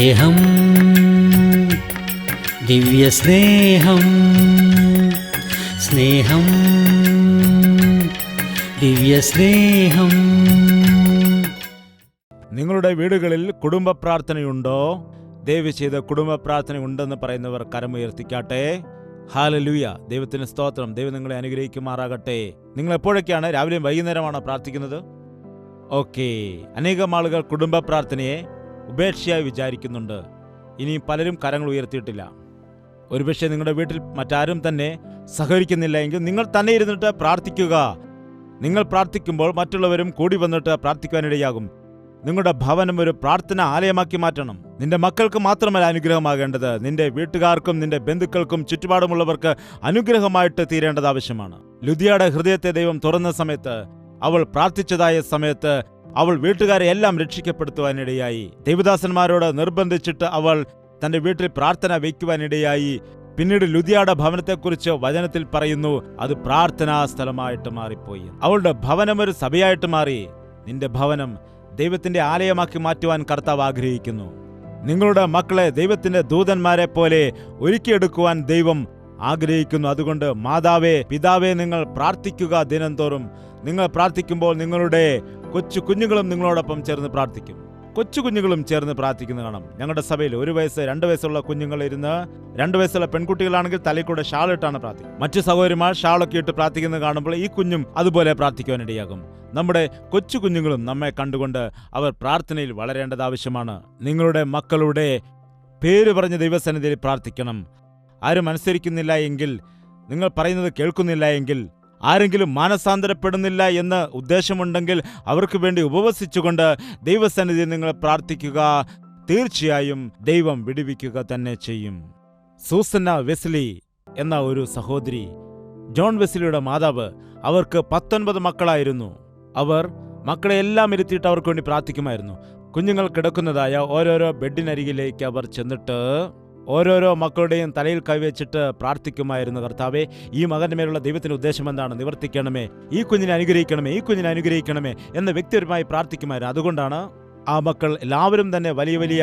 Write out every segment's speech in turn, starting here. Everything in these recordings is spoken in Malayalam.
സ്നേഹം, ദിവ്യസ്നേഹം, സ്നേഹം, ദിവ്യസ്നേഹം. നിങ്ങളുടെ വീടുകളിൽ കുടുംബ പ്രാർത്ഥനയുണ്ടോ? ദയവ് ചെയ്ത് കുടുംബ പ്രാർത്ഥന ഉണ്ടെന്ന് പറയുന്നവർ കരമുയർത്തിക്കാട്ടെ. ഹല്ലേലൂയ. ദൈവത്തിന് സ്തോത്രം. ദൈവം നിങ്ങളെ അനുഗ്രഹിക്കുമാറാകട്ടെ. നിങ്ങൾ എപ്പോഴൊക്കെയാണ്, രാവിലെയും വൈകുന്നേരമാണോ പ്രാർത്ഥിക്കുന്നത്? ഓക്കെ. അനേകം ആളുകൾ കുടുംബ പ്രാർത്ഥനയെ ഉപേക്ഷയായി വിചാരിക്കുന്നുണ്ട്. ഇനിയും പലരും കരങ്ങൾ ഉയർത്തിയിട്ടില്ല. ഒരുപക്ഷെ നിങ്ങളുടെ വീട്ടിൽ മറ്റാരും തന്നെ സഹകരിക്കുന്നില്ല എങ്കിൽ നിങ്ങൾ തന്നെ ഇരുന്നിട്ട് പ്രാർത്ഥിക്കുക. നിങ്ങൾ പ്രാർത്ഥിക്കുമ്പോൾ മറ്റുള്ളവരും കൂടി വന്നിട്ട് പ്രാർത്ഥിക്കാനിടയാകും. നിങ്ങളുടെ ഭവനം ഒരു പ്രാർത്ഥന ആലയമാക്കി മാറ്റണം. നിന്റെ മക്കൾക്ക് മാത്രമല്ല അനുഗ്രഹമാകേണ്ടത്, നിന്റെ വീട്ടുകാർക്കും നിന്റെ ബന്ധുക്കൾക്കും ചുറ്റുപാടുമുള്ളവർക്ക് അനുഗ്രഹമായിട്ട് തീരേണ്ടത് ആവശ്യമാണ്. ലുദിയയുടെ ഹൃദയത്തെ ദൈവം തുറന്ന സമയത്ത്, അവൾ പ്രാർത്ഥിച്ചതായ സമയത്ത് അവൾ വീട്ടുകാരെ എല്ലാം രക്ഷിക്കപ്പെടുത്തുവാനിടയായി. ദൈവദാസന്മാരോട് നിർബന്ധിച്ചിട്ട് അവൾ തന്റെ വീട്ടിൽ പ്രാർത്ഥന വയ്ക്കുവാനിടയായി. പിന്നീട് ലുദിയയുടെ ഭവനത്തെക്കുറിച്ച് വചനത്തിൽ പറയുന്നു, അത് പ്രാർത്ഥനാ സ്ഥലമായിട്ട് മാറിപ്പോയി. അവളുടെ ഭവനം ഒരു സഭയായിട്ട് മാറി. നിന്റെ ഭവനം ദൈവത്തിന്റെ ആലയമാക്കി മാറ്റുവാൻ കർത്താവ് ആഗ്രഹിക്കുന്നു. നിങ്ങളുടെ മക്കളെ ദൈവത്തിന്റെ ദൂതന്മാരെ പോലെ ഒരുക്കിയെടുക്കുവാൻ ദൈവം ആഗ്രഹിക്കുന്നു. അതുകൊണ്ട് മാതാവേ, പിതാവേ, നിങ്ങൾ പ്രാർത്ഥിക്കുക. ദിനം തോറും നിങ്ങൾ പ്രാർത്ഥിക്കുമ്പോൾ നിങ്ങളുടെ കൊച്ചു കുഞ്ഞുങ്ങളും നിങ്ങളോടൊപ്പം ചേർന്ന് പ്രാർത്ഥിക്കും. കൊച്ചു കുഞ്ഞുങ്ങളും ചേർന്ന് പ്രാർത്ഥിക്കുന്ന കാണാം. ഞങ്ങളുടെ സഭയിൽ 1 വയസ്സ് 2 വയസ്സുള്ള കുഞ്ഞുങ്ങൾ ഇരുന്ന്, 2 വയസ്സുള്ള പെൺകുട്ടികളാണെങ്കിൽ തലയിൽ കൂടെ ഷാൾ ഇട്ടാണ് പ്രാർത്ഥിക്കുന്നത്. മറ്റു സഹോദരിമാർ ഷാളൊക്കെ ഇട്ട് പ്രാർത്ഥിക്കുന്നത് കാണുമ്പോൾ ഈ കുഞ്ഞും അതുപോലെ പ്രാർത്ഥിക്കുവാനിടയാകും. നമ്മുടെ കൊച്ചു കുഞ്ഞുങ്ങളും നമ്മെ കണ്ടുകൊണ്ട് അവർ പ്രാർത്ഥനയിൽ വളരേണ്ടത് ആവശ്യമാണ്. നിങ്ങളുടെ മക്കളുടെ പേര് പറഞ്ഞ് ദൈവസന്നിധിയിൽ പ്രാർത്ഥിക്കണം. ആരും അനുസരിക്കുന്നില്ല എങ്കിൽ, നിങ്ങൾ പറയുന്നത് കേൾക്കുന്നില്ല എങ്കിൽ, ആരെങ്കിലും മാനസാന്തരപ്പെടുന്നില്ല എന്ന് ഉദ്ദേശമുണ്ടെങ്കിൽ അവർക്ക് വേണ്ടി ഉപവസിച്ചുകൊണ്ട് ദൈവസന്നിധിയിൽ നിങ്ങൾ പ്രാർത്ഥിക്കുക. തീർച്ചയായും ദൈവം വിടുവിക്കുക തന്നെ ചെയ്യും. സൂസന്ന വെസ്ലി എന്ന ഒരു സഹോദരി, ജോൺ വെസ്ലിയുടെ മാതാവ്, അവർക്ക് 19 മക്കളായിരുന്നു. അവർ മക്കളെ എല്ലാം ഇരുത്തിയിട്ട് അവർക്ക് വേണ്ടി പ്രാർത്ഥിക്കുമായിരുന്നു. കുഞ്ഞുങ്ങൾ കിടക്കുന്നതായ ഓരോരോ ബെഡിനരികിലേക്ക് അവർ ചെന്നിട്ട് ഓരോരോ മക്കളുടെയും തലയിൽ കൈവച്ചിട്ട് പ്രാർത്ഥിക്കുമായിരുന്നു. കർത്താവേ, ഈ മകന്റെ മേലുള്ള ദൈവത്തിന്റെ ഉദ്ദേശം എന്താണ്? നിവർത്തിക്കണമേ, ഈ കുഞ്ഞിനെ അനുഗ്രഹിക്കണമേ, ഈ കുഞ്ഞിനെ അനുഗ്രഹിക്കണമേ എന്ന് വ്യക്തിപരമായി പ്രാർത്ഥിക്കുമായിരുന്നു. അതുകൊണ്ടാണ് ആ മക്കൾ എല്ലാവരും തന്നെ വലിയ വലിയ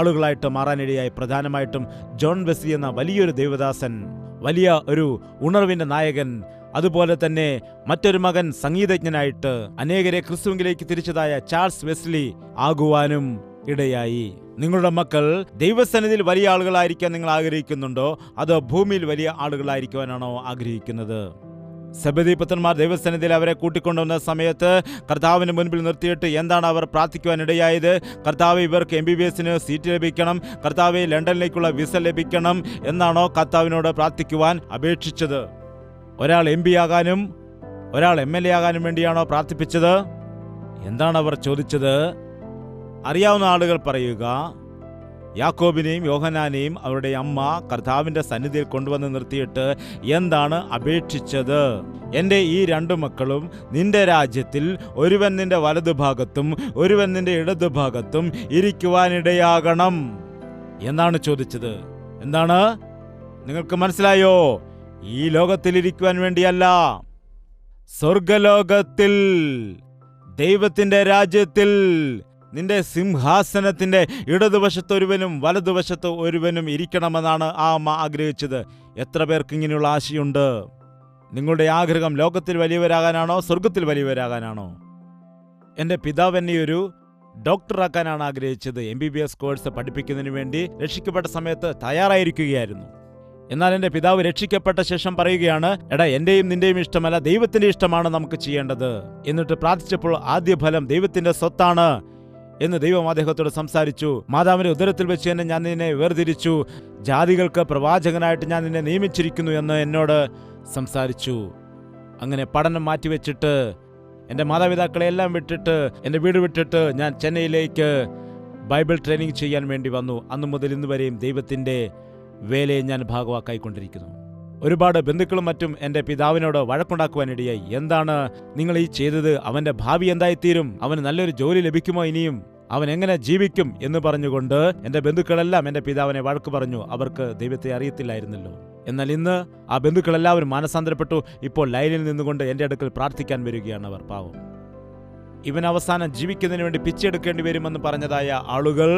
ആളുകളായിട്ട് മാറാനിടയായി. പ്രധാനമായിട്ടും ജോൺ വെസ്ലി എന്ന വലിയൊരു ദൈവദാസൻ, വലിയ ഒരു ഉണർവിന്റെ നായകൻ, അതുപോലെ തന്നെ മറ്റൊരു മകൻ സംഗീതജ്ഞനായിട്ട് അനേകരെ ക്രിസ്തുവിലേക്ക് തിരിച്ചതായ ചാൾസ് വെസ്ലി ആകുവാനും ഇടയായി. നിങ്ങളുടെ മക്കൾ ദൈവസന്നിധിയിൽ വലിയ ആളുകളായിരിക്കാൻ നിങ്ങൾ ആഗ്രഹിക്കുന്നുണ്ടോ? അതോ ഭൂമിയിൽ വലിയ ആളുകളായിരിക്കുവാനാണോ ആഗ്രഹിക്കുന്നത്? സെബദി പുത്രന്മാർ ദൈവസന്നിധിയിൽ അവരെ കൂട്ടിക്കൊണ്ടുവന്ന സമയത്ത് കർത്താവിന് മുൻപിൽ നിർത്തിയിട്ട് എന്താണ് അവർ പ്രാർത്ഥിക്കുവാനിടയായത്? കർത്താവ്, ഇവർക്ക് MBBS സീറ്റ് ലഭിക്കണം, കർത്താവ് ലണ്ടനിലേക്കുള്ള വിസ ലഭിക്കണം എന്നാണോ കർത്താവിനോട് പ്രാർത്ഥിക്കുവാൻ അപേക്ഷിച്ചത്? ഒരാൾ MP ആകാനും ഒരാൾ MLA ആകാനും വേണ്ടിയാണോ പ്രാർത്ഥിപ്പിച്ചത്? എന്താണ് അവർ ചോദിച്ചത്? അറിയാവുന്ന ആളുകൾ പറയുക, യാക്കോബിനെയും യോഹന്നാനെയും അവരുടെ അമ്മ കർത്താവിന്റെ സന്നിധിയിൽ കൊണ്ടുവന്ന് നിർത്തിയിട്ട് എന്താണ് അപേക്ഷിച്ചത്? എൻ്റെ ഈ 2 മക്കളും നിന്റെ രാജ്യത്തിൽ ഒരുവൻ നിന്റെ വലതുഭാഗത്തും ഒരുവൻ നിന്റെ ഇടതുഭാഗത്തും ഇരിക്കുവാനിടയാകണം എന്നാണ് ചോദിച്ചത്. എന്താണ്? നിങ്ങൾക്ക് മനസ്സിലായോ? ഈ ലോകത്തിൽ ഇരിക്കുവാൻ വേണ്ടിയല്ല, സ്വർഗലോകത്തിൽ ദൈവത്തിന്റെ രാജ്യത്തിൽ നിന്റെ സിംഹാസനത്തിന്റെ ഇടതുവശത്ത് ഒരുവനും വലതുവശത്ത് ഒരുവനും ഇരിക്കണമെന്നാണ് ആ അമ്മ ആഗ്രഹിച്ചത്. എത്ര പേർക്ക് ഇങ്ങനെയുള്ള ആശയുണ്ട്? നിങ്ങളുടെ ആഗ്രഹം ലോകത്തിൽ വലിയവരാകാനാണോ സ്വർഗത്തിൽ വലിയവരാകാനാണോ? എൻ്റെ പിതാവ് എന്നെ ഒരു ഡോക്ടറാക്കാനാണ് ആഗ്രഹിച്ചത്. MBBS കോഴ്സ് പഠിപ്പിക്കുന്നതിന് വേണ്ടി രക്ഷിക്കപ്പെട്ട സമയത്ത് തയ്യാറായിരിക്കുകയായിരുന്നു. എന്നാൽ എൻ്റെ പിതാവ് രക്ഷിക്കപ്പെട്ട ശേഷം പറയുകയാണ്, എടാ, എന്റെയും നിന്റെയും ഇഷ്ടമല്ല, ദൈവത്തിന്റെ ഇഷ്ടമാണ് നമുക്ക് ചെയ്യേണ്ടത്. എന്നിട്ട് പ്രാർത്ഥിച്ചപ്പോൾ ആദ്യ ഫലം ദൈവത്തിന്റെ സ്വത്താണ് എന്ന് ദൈവം അദ്ദേഹത്തോട് സംസാരിച്ചു. മാതാവിന്റെ ഉദരത്തിൽ വെച്ച് തന്നെ ഞാൻ നിന്നെ വേർതിരിച്ചു, ജാതികൾക്ക് പ്രവാചകനായിട്ട് ഞാൻ നിന്നെ നിയമിച്ചിരിക്കുന്നു എന്ന് എന്നോട് സംസാരിച്ചു. അങ്ങനെ പഠനം മാറ്റിവെച്ചിട്ട് എൻ്റെ മാതാപിതാക്കളെ എല്ലാം വിട്ടിട്ട്, എൻ്റെ വീട് വിട്ടിട്ട് ഞാൻ ചെന്നൈയിലേക്ക് ബൈബിൾ ട്രെയിനിങ് ചെയ്യാൻ വേണ്ടി വന്നു. അന്നു മുതൽ ഇന്ന് വരെയും ദൈവത്തിൻ്റെ വേലയെ ഞാൻ ഭാഗവാക്കായിക്കൊണ്ടിരിക്കുന്നു. ഒരുപാട് ബന്ധുക്കളും മറ്റും എൻ്റെ പിതാവിനോട് വഴക്കുണ്ടാക്കുവാനിടയായി. എന്താണ് നിങ്ങൾ ഈ ചെയ്തത്? അവൻ്റെ ഭാവി എന്തായിത്തീരും? അവന് നല്ലൊരു ജോലി ലഭിക്കുമോ? ഇനിയും അവൻ എങ്ങനെ ജീവിക്കും എന്ന് പറഞ്ഞുകൊണ്ട് എൻ്റെ ബന്ധുക്കളെല്ലാം എൻ്റെ പിതാവിനെ വഴക്ക് പറഞ്ഞു. അവർക്ക് ദൈവത്തെ അറിയത്തില്ലായിരുന്നല്ലോ. എന്നാൽ ഇന്ന് ആ ബന്ധുക്കളെല്ലാവരും മാനസാന്തരപ്പെട്ടു. ഇപ്പോൾ ലൈനിൽ നിന്നുകൊണ്ട് എൻ്റെ അടുക്കൽ പ്രാർത്ഥിക്കാൻ വരികയാണ് അവർ. പാവം, ഇവൻ അവസാനം ജീവിക്കുന്നതിന് വേണ്ടി പിച്ചെടുക്കേണ്ടി വരുമെന്ന് പറഞ്ഞതായ ആളുകൾ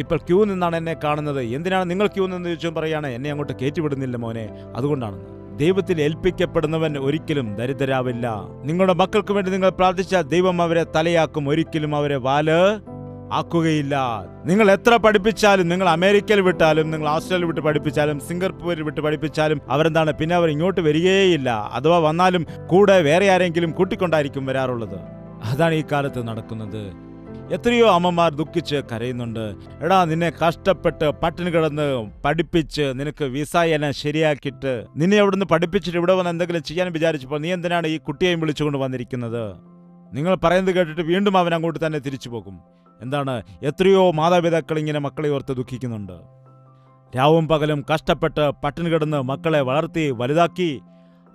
ഇപ്പോൾ ക്യൂ നിന്നാണ് എന്നെ കാണുന്നത്. എന്തിനാണ് നിങ്ങൾ ക്യൂ നിന്ന് ചോദിച്ചു പറയാണ്, എന്നെ അങ്ങോട്ട് കയറ്റിവിടുന്നില്ല മോനെ, അതുകൊണ്ടാണെന്ന്. ദൈവത്തിൽ ഏൽപ്പിക്കപ്പെടുന്നവൻ ഒരിക്കലും ദരിദ്രരാവില്ല. നിങ്ങളുടെ മക്കൾക്ക് വേണ്ടി നിങ്ങൾ പ്രാർത്ഥിച്ചാൽ ദൈവം അവരെ തലയാക്കും, ഒരിക്കലും അവരെ വാല് ആക്കുകയില്ല. നിങ്ങൾ എത്ര പഠിപ്പിച്ചാലും, നിങ്ങൾ അമേരിക്കയിൽ വിട്ടാലും, നിങ്ങൾ ഓസ്ട്രേലിയ വിട്ട് പഠിപ്പിച്ചാലും, സിംഗപ്പൂരിൽ വിട്ട് പഠിപ്പിച്ചാലും അവരെന്താണ്, പിന്നെ അവർ ഇങ്ങോട്ട് വരികയേയില്ല. അഥവാ വന്നാലും കൂടെ വേറെ ആരെങ്കിലും കൂട്ടിക്കൊണ്ടായിരിക്കും വരാറുള്ളത്. അതാണ് ഈ കാലത്ത് നടക്കുന്നത്. എത്രയോ അമ്മമാർ ദുഃഖിച്ച് കരയുന്നുണ്ട്. എടാ, നിന്നെ കഷ്ടപ്പെട്ട് പട്ടിണി കിടന്ന് പഠിപ്പിച്ച് നിനക്ക് വിസ എല്ലാം ശരിയാക്കിയിട്ട് നിന്നെ അവിടുന്ന് പഠിപ്പിച്ചിട്ട് ഇവിടെ വന്ന് എന്തെങ്കിലും ചെയ്യാൻ വിചാരിച്ചപ്പോൾ നീ എന്തിനാണ് ഈ കുട്ടിയെയും വിളിച്ചുകൊണ്ട് വന്നിരിക്കുന്നത്? നിങ്ങൾ പറയുന്നത് കേട്ടിട്ട് വീണ്ടും അവൻ അങ്ങോട്ട് തന്നെ തിരിച്ചു പോകും. എന്താണ്, എത്രയോ മാതാപിതാക്കൾ ഇങ്ങനെ മക്കളെ ഓർത്ത് ദുഃഖിക്കുന്നുണ്ട്. രാവും പകലും കഷ്ടപ്പെട്ട് പട്ടിണി കിടന്ന് മക്കളെ വളർത്തി വലുതാക്കി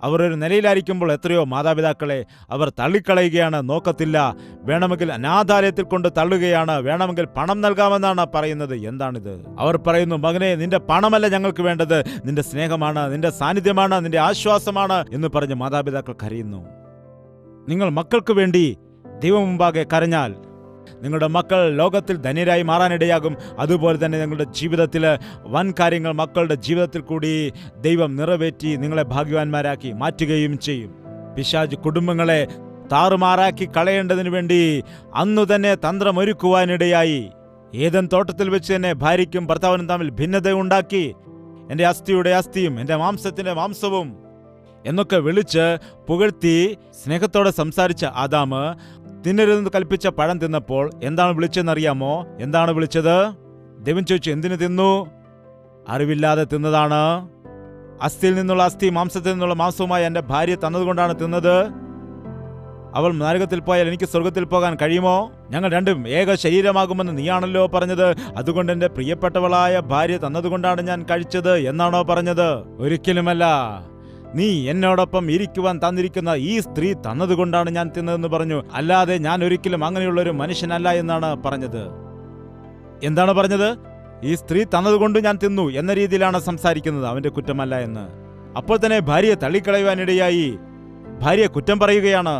അവർ ഒരു നിലയിലായിരിക്കുമ്പോൾ എത്രയോ മാതാപിതാക്കളെ അവർ തള്ളിക്കളയുകയാണ്, നോക്കത്തില്ല. വേണമെങ്കിൽ അനാഥാലയത്തിൽ കൊണ്ട് തള്ളുകയാണ്, വേണമെങ്കിൽ പണം നൽകാമെന്നാണ് പറയുന്നത്. എന്താണിത്? അവർ പറയുന്നു, മകനെ, നിന്റെ പണമല്ല ഞങ്ങൾക്ക് വേണ്ടത്, നിന്റെ സ്നേഹമാണ്, നിന്റെ സാന്നിധ്യമാണ്, നിന്റെ ആശ്വാസമാണ് എന്ന് പറഞ്ഞ് മാതാപിതാക്കൾ കരയുന്നു. നിങ്ങൾ മക്കൾക്ക് വേണ്ടി ദൈവം മുമ്പാകെ കരഞ്ഞാൽ നിങ്ങളുടെ മക്കൾ ലോകത്തിൽ ധന്യരായി മാറാനിടയാകും. അതുപോലെ തന്നെ നിങ്ങളുടെ ജീവിതത്തിൽ വൻ കാര്യങ്ങൾ മക്കളുടെ ജീവിതത്തിൽ കൂടി ദൈവം നിറവേറ്റി നിങ്ങളെ ഭാഗ്യവാന്മാരാക്കി മാറ്റുകയും ചെയ്യും. പിശാച് കുടുംബങ്ങളെ താറുമാറാക്കി കളയേണ്ടതിനു വേണ്ടി അന്നു തന്നെ തന്ത്രമൊരുക്കുവാനിടയായി. ഏദൻ തോട്ടത്തിൽ വെച്ച് തന്നെ ഭാര്യയ്ക്കും ഭർത്താവിനും തമ്മിൽ ഭിന്നത ഉണ്ടാക്കി, എൻ്റെ അസ്ഥിയുടെ അസ്ഥിയും എൻ്റെ മാംസത്തിൻ്റെ മാംസവും എന്നൊക്കെ വിളിച്ച് പുകഴ്ത്തി സ്നേഹത്തോടെ സംസാരിച്ച ആദാമ് തിന്നരുതെന്ന് കൽപ്പിച്ച പഴം തിന്നപ്പോൾ എന്താണ് വിളിച്ചതെന്നറിയാമോ? എന്താണ് വിളിച്ചത്? ദൈവം ചോദിച്ചു, എന്തിനു തിന്നു? അറിവില്ലാതെ തിന്നതാണ്. അസ്ഥിയിൽ നിന്നുള്ള അസ്ഥി, മാംസത്തിൽ നിന്നുള്ള മാംസവുമായി എൻ്റെ ഭാര്യ തന്നതുകൊണ്ടാണ് തിന്നത്. അവൾ നരകത്തിൽ പോയാൽ എനിക്ക് സ്വർഗത്തിൽ പോകാൻ കഴിയുമോ? ഞങ്ങൾ രണ്ടും ഏക ശരീരമാകുമെന്ന് നീയാണല്ലോ പറഞ്ഞത്. അതുകൊണ്ട് എൻ്റെ പ്രിയപ്പെട്ടവളായ ഭാര്യ തന്നതുകൊണ്ടാണ് ഞാൻ കഴിച്ചത് എന്നാണോ പറഞ്ഞത്? ഒരിക്കലുമല്ല. നീ എന്നോടൊപ്പം ഇരിക്കുവാൻ തന്നിരിക്കുന്ന ഈ സ്ത്രീ തന്നതുകൊണ്ടാണ് ഞാൻ തിന്നതെന്ന് പറഞ്ഞു. അല്ലാതെ ഞാൻ ഒരിക്കലും അങ്ങനെയുള്ളൊരു മനുഷ്യനല്ല എന്നാണ് പറഞ്ഞത്. എന്താണ് പറഞ്ഞത്? ഈ സ്ത്രീ തന്നതുകൊണ്ട് ഞാൻ തിന്നു എന്ന രീതിയിലാണ് സംസാരിക്കുന്നത്, അവന്റെ കുറ്റമല്ല എന്ന്. അപ്പോൾ തന്നെ ഭാര്യയെ തള്ളിക്കളയുവാനിടയായി. ഭാര്യയെ കുറ്റം പറയുകയാണ്.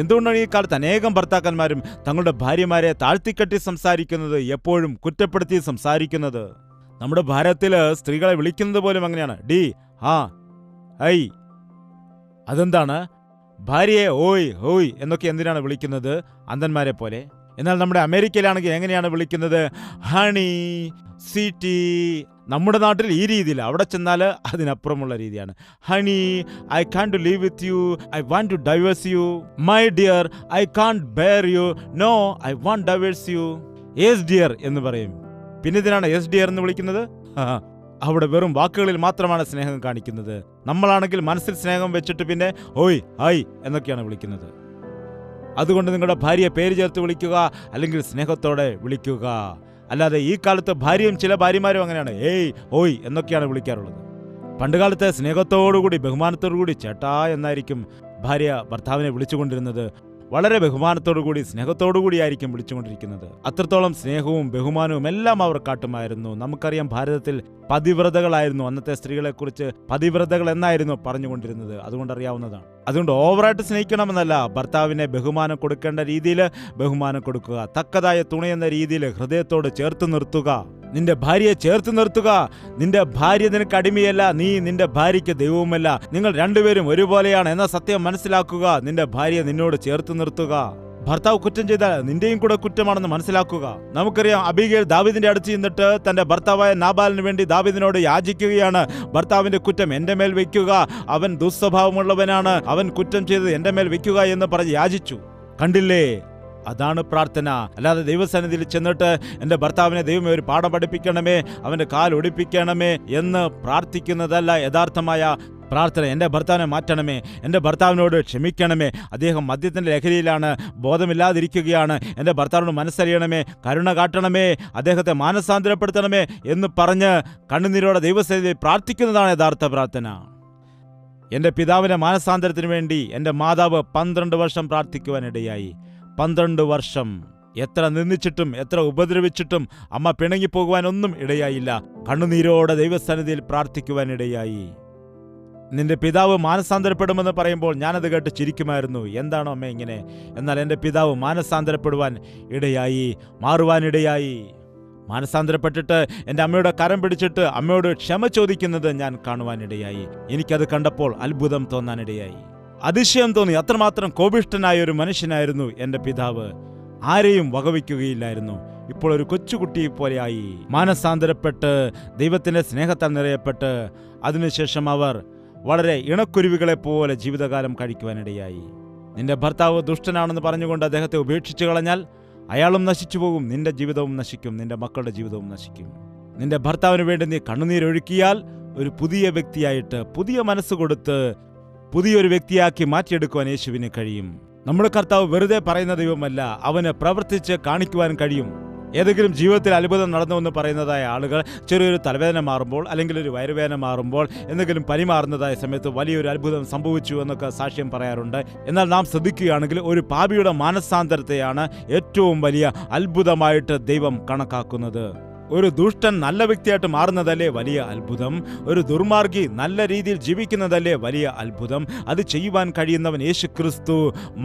എന്തുകൊണ്ടാണ് ഈ കാലത്ത് അനേകം ഭർത്താക്കന്മാരും തങ്ങളുടെ ഭാര്യമാരെ താഴ്ത്തിക്കെട്ടി സംസാരിക്കുന്നത്, എപ്പോഴും കുറ്റപ്പെടുത്തി സംസാരിക്കുന്നത്? നമ്മുടെ ഭാരതത്തില് സ്ത്രീകളെ വിളിക്കുന്നത് പോലും അങ്ങനെയാണ്. ഡി, ആ, ഐ. അതെന്താണ്? ഭാര്യയെ ഓയ് ഹോയ് എന്നൊക്കെ എന്തിനാണ് വിളിക്കുന്നത്? അന്ധന്മാരെ പോലെ. എന്നാൽ നമ്മുടെ അമേരിക്കയിലാണെങ്കിൽ എങ്ങനെയാണ് വിളിക്കുന്നത്? Honey, sweetie. നമ്മുടെ നാട്ടിൽ ഈ രീതിയിൽ, അവിടെ ചെന്നാൽ അതിനപ്പുറമുള്ള രീതിയാണ്. Honey, I can't to leave with you, I want to divorce you. My dear, I can't bear you, no, I want divorce you. Yes dear എന്ന് പറയും. പിന്നെ ഇതിനാണ് യെസ് ഡിയർ എന്ന് വിളിക്കുന്നത്? അവിടെ വെറും വാക്കുകളിൽ മാത്രമാണ് സ്നേഹം കാണിക്കുന്നത്. നമ്മളാണെങ്കിൽ മനസ്സിൽ സ്നേഹം വെച്ചിട്ട് പിന്നെ ഓയ് ഹായ് എന്നൊക്കെയാണ് വിളിക്കുന്നത്. അതുകൊണ്ട് നിങ്ങളുടെ ഭാര്യയെ പേര് ചേർത്ത് വിളിക്കുക, അല്ലെങ്കിൽ സ്നേഹത്തോടെ വിളിക്കുക. അല്ലാതെ ഈ കാലത്ത് ഭാര്യയും ചില ഭാര്യമാരും അങ്ങനെയാണ് ഏയ് ഓയ് എന്നൊക്കെയാണ് വിളിക്കാറുള്ളത്. പണ്ടുകാലത്തെ സ്നേഹത്തോടുകൂടി ബഹുമാനത്തോടുകൂടി ചേട്ടാ എന്നായിരിക്കും ഭാര്യ ഭർത്താവിനെ വിളിച്ചുകൊണ്ടിരുന്നത്. വളരെ ബഹുമാനത്തോടുകൂടി സ്നേഹത്തോടുകൂടിയായിരിക്കും വിളിച്ചുകൊണ്ടിരിക്കുന്നത്. അത്രത്തോളം സ്നേഹവും ബഹുമാനവും എല്ലാം അവർ കാട്ടുമായിരുന്നു. നമുക്കറിയാം, ഭാരതത്തിൽ പതിവ്രതകളായിരുന്നു അന്നത്തെ സ്ത്രീകളെക്കുറിച്ച്. പതിവ്രതകൾ എന്നായിരുന്നു പറഞ്ഞുകൊണ്ടിരുന്നത്. അതുകൊണ്ടറിയാവുന്നതാണ്. അതുകൊണ്ട് ഓവറായിട്ട് സ്നേഹിക്കണമെന്നല്ല, ഭർത്താവിനെ ബഹുമാനം കൊടുക്കേണ്ട രീതിയിൽ ബഹുമാനം കൊടുക്കുക. തക്കതായ തുണയെന്ന രീതിയിൽ ഹൃദയത്തോട് ചേർത്ത് നിർത്തുക. നിന്റെ ഭാര്യയെ ചേർത്ത് നിർത്തുക. നിന്റെ ഭാര്യ നിനക്ക് അടിമയല്ല, നീ നിന്റെ ഭാര്യയ്ക്ക് ദൈവവുമല്ല. നിങ്ങൾ രണ്ടുപേരും ഒരുപോലെയാണ് എന്ന സത്യം മനസ്സിലാക്കുക. നിന്റെ ഭാര്യയെ നിന്നോട് ചേർത്ത് നിർത്തുക. ഭർത്താവ് കുറ്റം ചെയ്താൽ നിന്റെയും കൂടെ കുറ്റമാണെന്ന് മനസ്സിലാക്കുക. നമുക്കറിയാം, അബീഗയിൽ ദാവീദിന്റെ അടുത്ത് ചെന്നിട്ട് തന്റെ ഭർത്താവായ നാബാലിന് വേണ്ടി ദാവീദിനോട് യാചിക്കുകയാണ്. ഭർത്താവിന്റെ കുറ്റം എന്റെ മേൽ വെക്കുക, അവൻ ദുസ്വഭാവമുള്ളവനാണ്, അവൻ കുറ്റം ചെയ്തത് എന്റെ മേൽ വെക്കുക എന്ന് പറഞ്ഞ് യാചിച്ചു. കണ്ടില്ലേ? അതാണ് പ്രാർത്ഥന. അല്ലാതെ ദൈവസന്നിധിയിൽ ചെന്നിട്ട് എൻ്റെ ഭർത്താവിനെ ദൈവമേ ഒരു പാഠം പഠിപ്പിക്കണമേ, അവൻ്റെ കാൽ ഒടിപ്പിക്കണമേ എന്ന് പ്രാർത്ഥിക്കുന്നതല്ല യഥാർത്ഥമായ പ്രാർത്ഥന. എൻ്റെ ഭർത്താവിനെ മാറ്റണമേ, എൻ്റെ ഭർത്താവിനോട് ക്ഷമിക്കണമേ, അദ്ദേഹം മദ്യത്തിൻ്റെ ലഹരിയിലാണ്, ബോധമില്ലാതിരിക്കുകയാണ്, എൻ്റെ ഭർത്താവിനോട് മനസ്സറിയണമേ, കരുണ കാട്ടണമേ, അദ്ദേഹത്തെ മാനസാന്തരപ്പെടുത്തണമേ എന്ന് പറഞ്ഞ് കണ്ണുനീരോടെ ദൈവസന്നിധിയിൽ പ്രാർത്ഥിക്കുന്നതാണ് യഥാർത്ഥ പ്രാർത്ഥന. എൻ്റെ പിതാവിൻ്റെ മാനസാന്തരത്തിന് വേണ്ടി എൻ്റെ മാതാവ് 12 വർഷം പ്രാർത്ഥിക്കുവാനിടയായി. 12 വർഷം. എത്ര നിന്ദിച്ചിട്ടും എത്ര ഉപദ്രവിച്ചിട്ടും അമ്മ പിണങ്ങിപ്പോകുവാനൊന്നും ഇടയായില്ല. കണ്ണുനീരോടെ ദൈവസന്നിധിയിൽ പ്രാർത്ഥിക്കുവാനിടയായി. നിന്റെ പിതാവ് മാനസാന്തരപ്പെടുമെന്ന് പറയുമ്പോൾ ഞാനത് കേട്ട് ചിരിക്കുമായിരുന്നു. എന്താണോ അമ്മ ഇങ്ങനെ? എന്നാൽ എൻ്റെ പിതാവ് മാനസാന്തരപ്പെടുവാൻ ഇടയായി, മാറുവാനിടയായി. മാനസാന്തരപ്പെട്ടിട്ട് എൻ്റെ അമ്മയുടെ കരം പിടിച്ചിട്ട് അമ്മയോട് ക്ഷമ ചോദിക്കുന്നത് ഞാൻ കാണുവാനിടയായി. എനിക്കത് കണ്ടപ്പോൾ അത്ഭുതം തോന്നാനിടയായി. അതിശയം തോന്നി. അത്രമാത്രം കോപിഷ്ഠനായ ഒരു മനുഷ്യനായിരുന്നു എൻ്റെ പിതാവ്. ആരെയും വകവയ്ക്കുകയില്ലായിരുന്നു. ഇപ്പോൾ ഒരു കൊച്ചുകുട്ടിയെ പോലെയായി മാനസാന്തരപ്പെട്ട് ദൈവത്തിൻ്റെ സ്നേഹത്താൽ നിറയപ്പെട്ട് അതിനുശേഷം അവർ വളരെ ഇണക്കുരുവികളെ പോലെ ജീവിതകാലം കഴിക്കുവാനിടയായി. നിന്റെ ഭർത്താവ് ദുഷ്ടനാണെന്ന് പറഞ്ഞുകൊണ്ട് അദ്ദേഹത്തെ ഉപേക്ഷിച്ചു കളഞ്ഞാൽ അയാളും നശിച്ചു പോകും, നിന്റെ ജീവിതവും നശിക്കും, നിന്റെ മക്കളുടെ ജീവിതവും നശിക്കും. നിന്റെ ഭർത്താവിന് വേണ്ടി നീ കണ്ണുനീരൊഴുക്കിയാൽ ഒരു പുതിയ വ്യക്തിയായിട്ട് പുതിയ മനസ്സ് കൊടുത്ത് പുതിയൊരു വ്യക്തിയാക്കി മാറ്റിയെടുക്കുവാൻ യേശുവിന് കഴിയും. നമ്മുടെ കർത്താവ് വെറുതെ പറയുന്ന ദൈവമല്ല, അവന് പ്രവർത്തിച്ച് കാണിക്കുവാൻ കഴിയും. ഏതെങ്കിലും ജീവിതത്തിൽ അത്ഭുതം നടന്നുവെന്ന് പറയുന്നതായ ആളുകൾ ചെറിയൊരു തലവേദന മാറുമ്പോൾ അല്ലെങ്കിൽ ഒരു വയറുവേദന മാറുമ്പോൾ എന്തെങ്കിലും പനി മാറുന്നതായ സമയത്ത് വലിയൊരു അത്ഭുതം സംഭവിച്ചു എന്നൊക്കെ സാക്ഷ്യം പറയാറുണ്ട്. എന്നാൽ നാം ശ്രദ്ധിക്കുകയാണെങ്കിൽ ഒരു പാപിയുടെ മാനസാന്തരത്തെയാണ് ഏറ്റവും വലിയ അത്ഭുതമായിട്ട് ദൈവം കണക്കാക്കുന്നത്. ഒരു ദുഷ്ടൻ നല്ല വ്യക്തിയായിട്ട് മാറുന്നതല്ലേ വലിയ അത്ഭുതം. ഒരു ദുർമാർഗി നല്ല രീതിയിൽ ജീവിക്കുന്നതല്ലേ വലിയ അത്ഭുതം. അത് ചെയ്യുവാൻ കഴിയുന്നവൻ യേശുക്രിസ്തു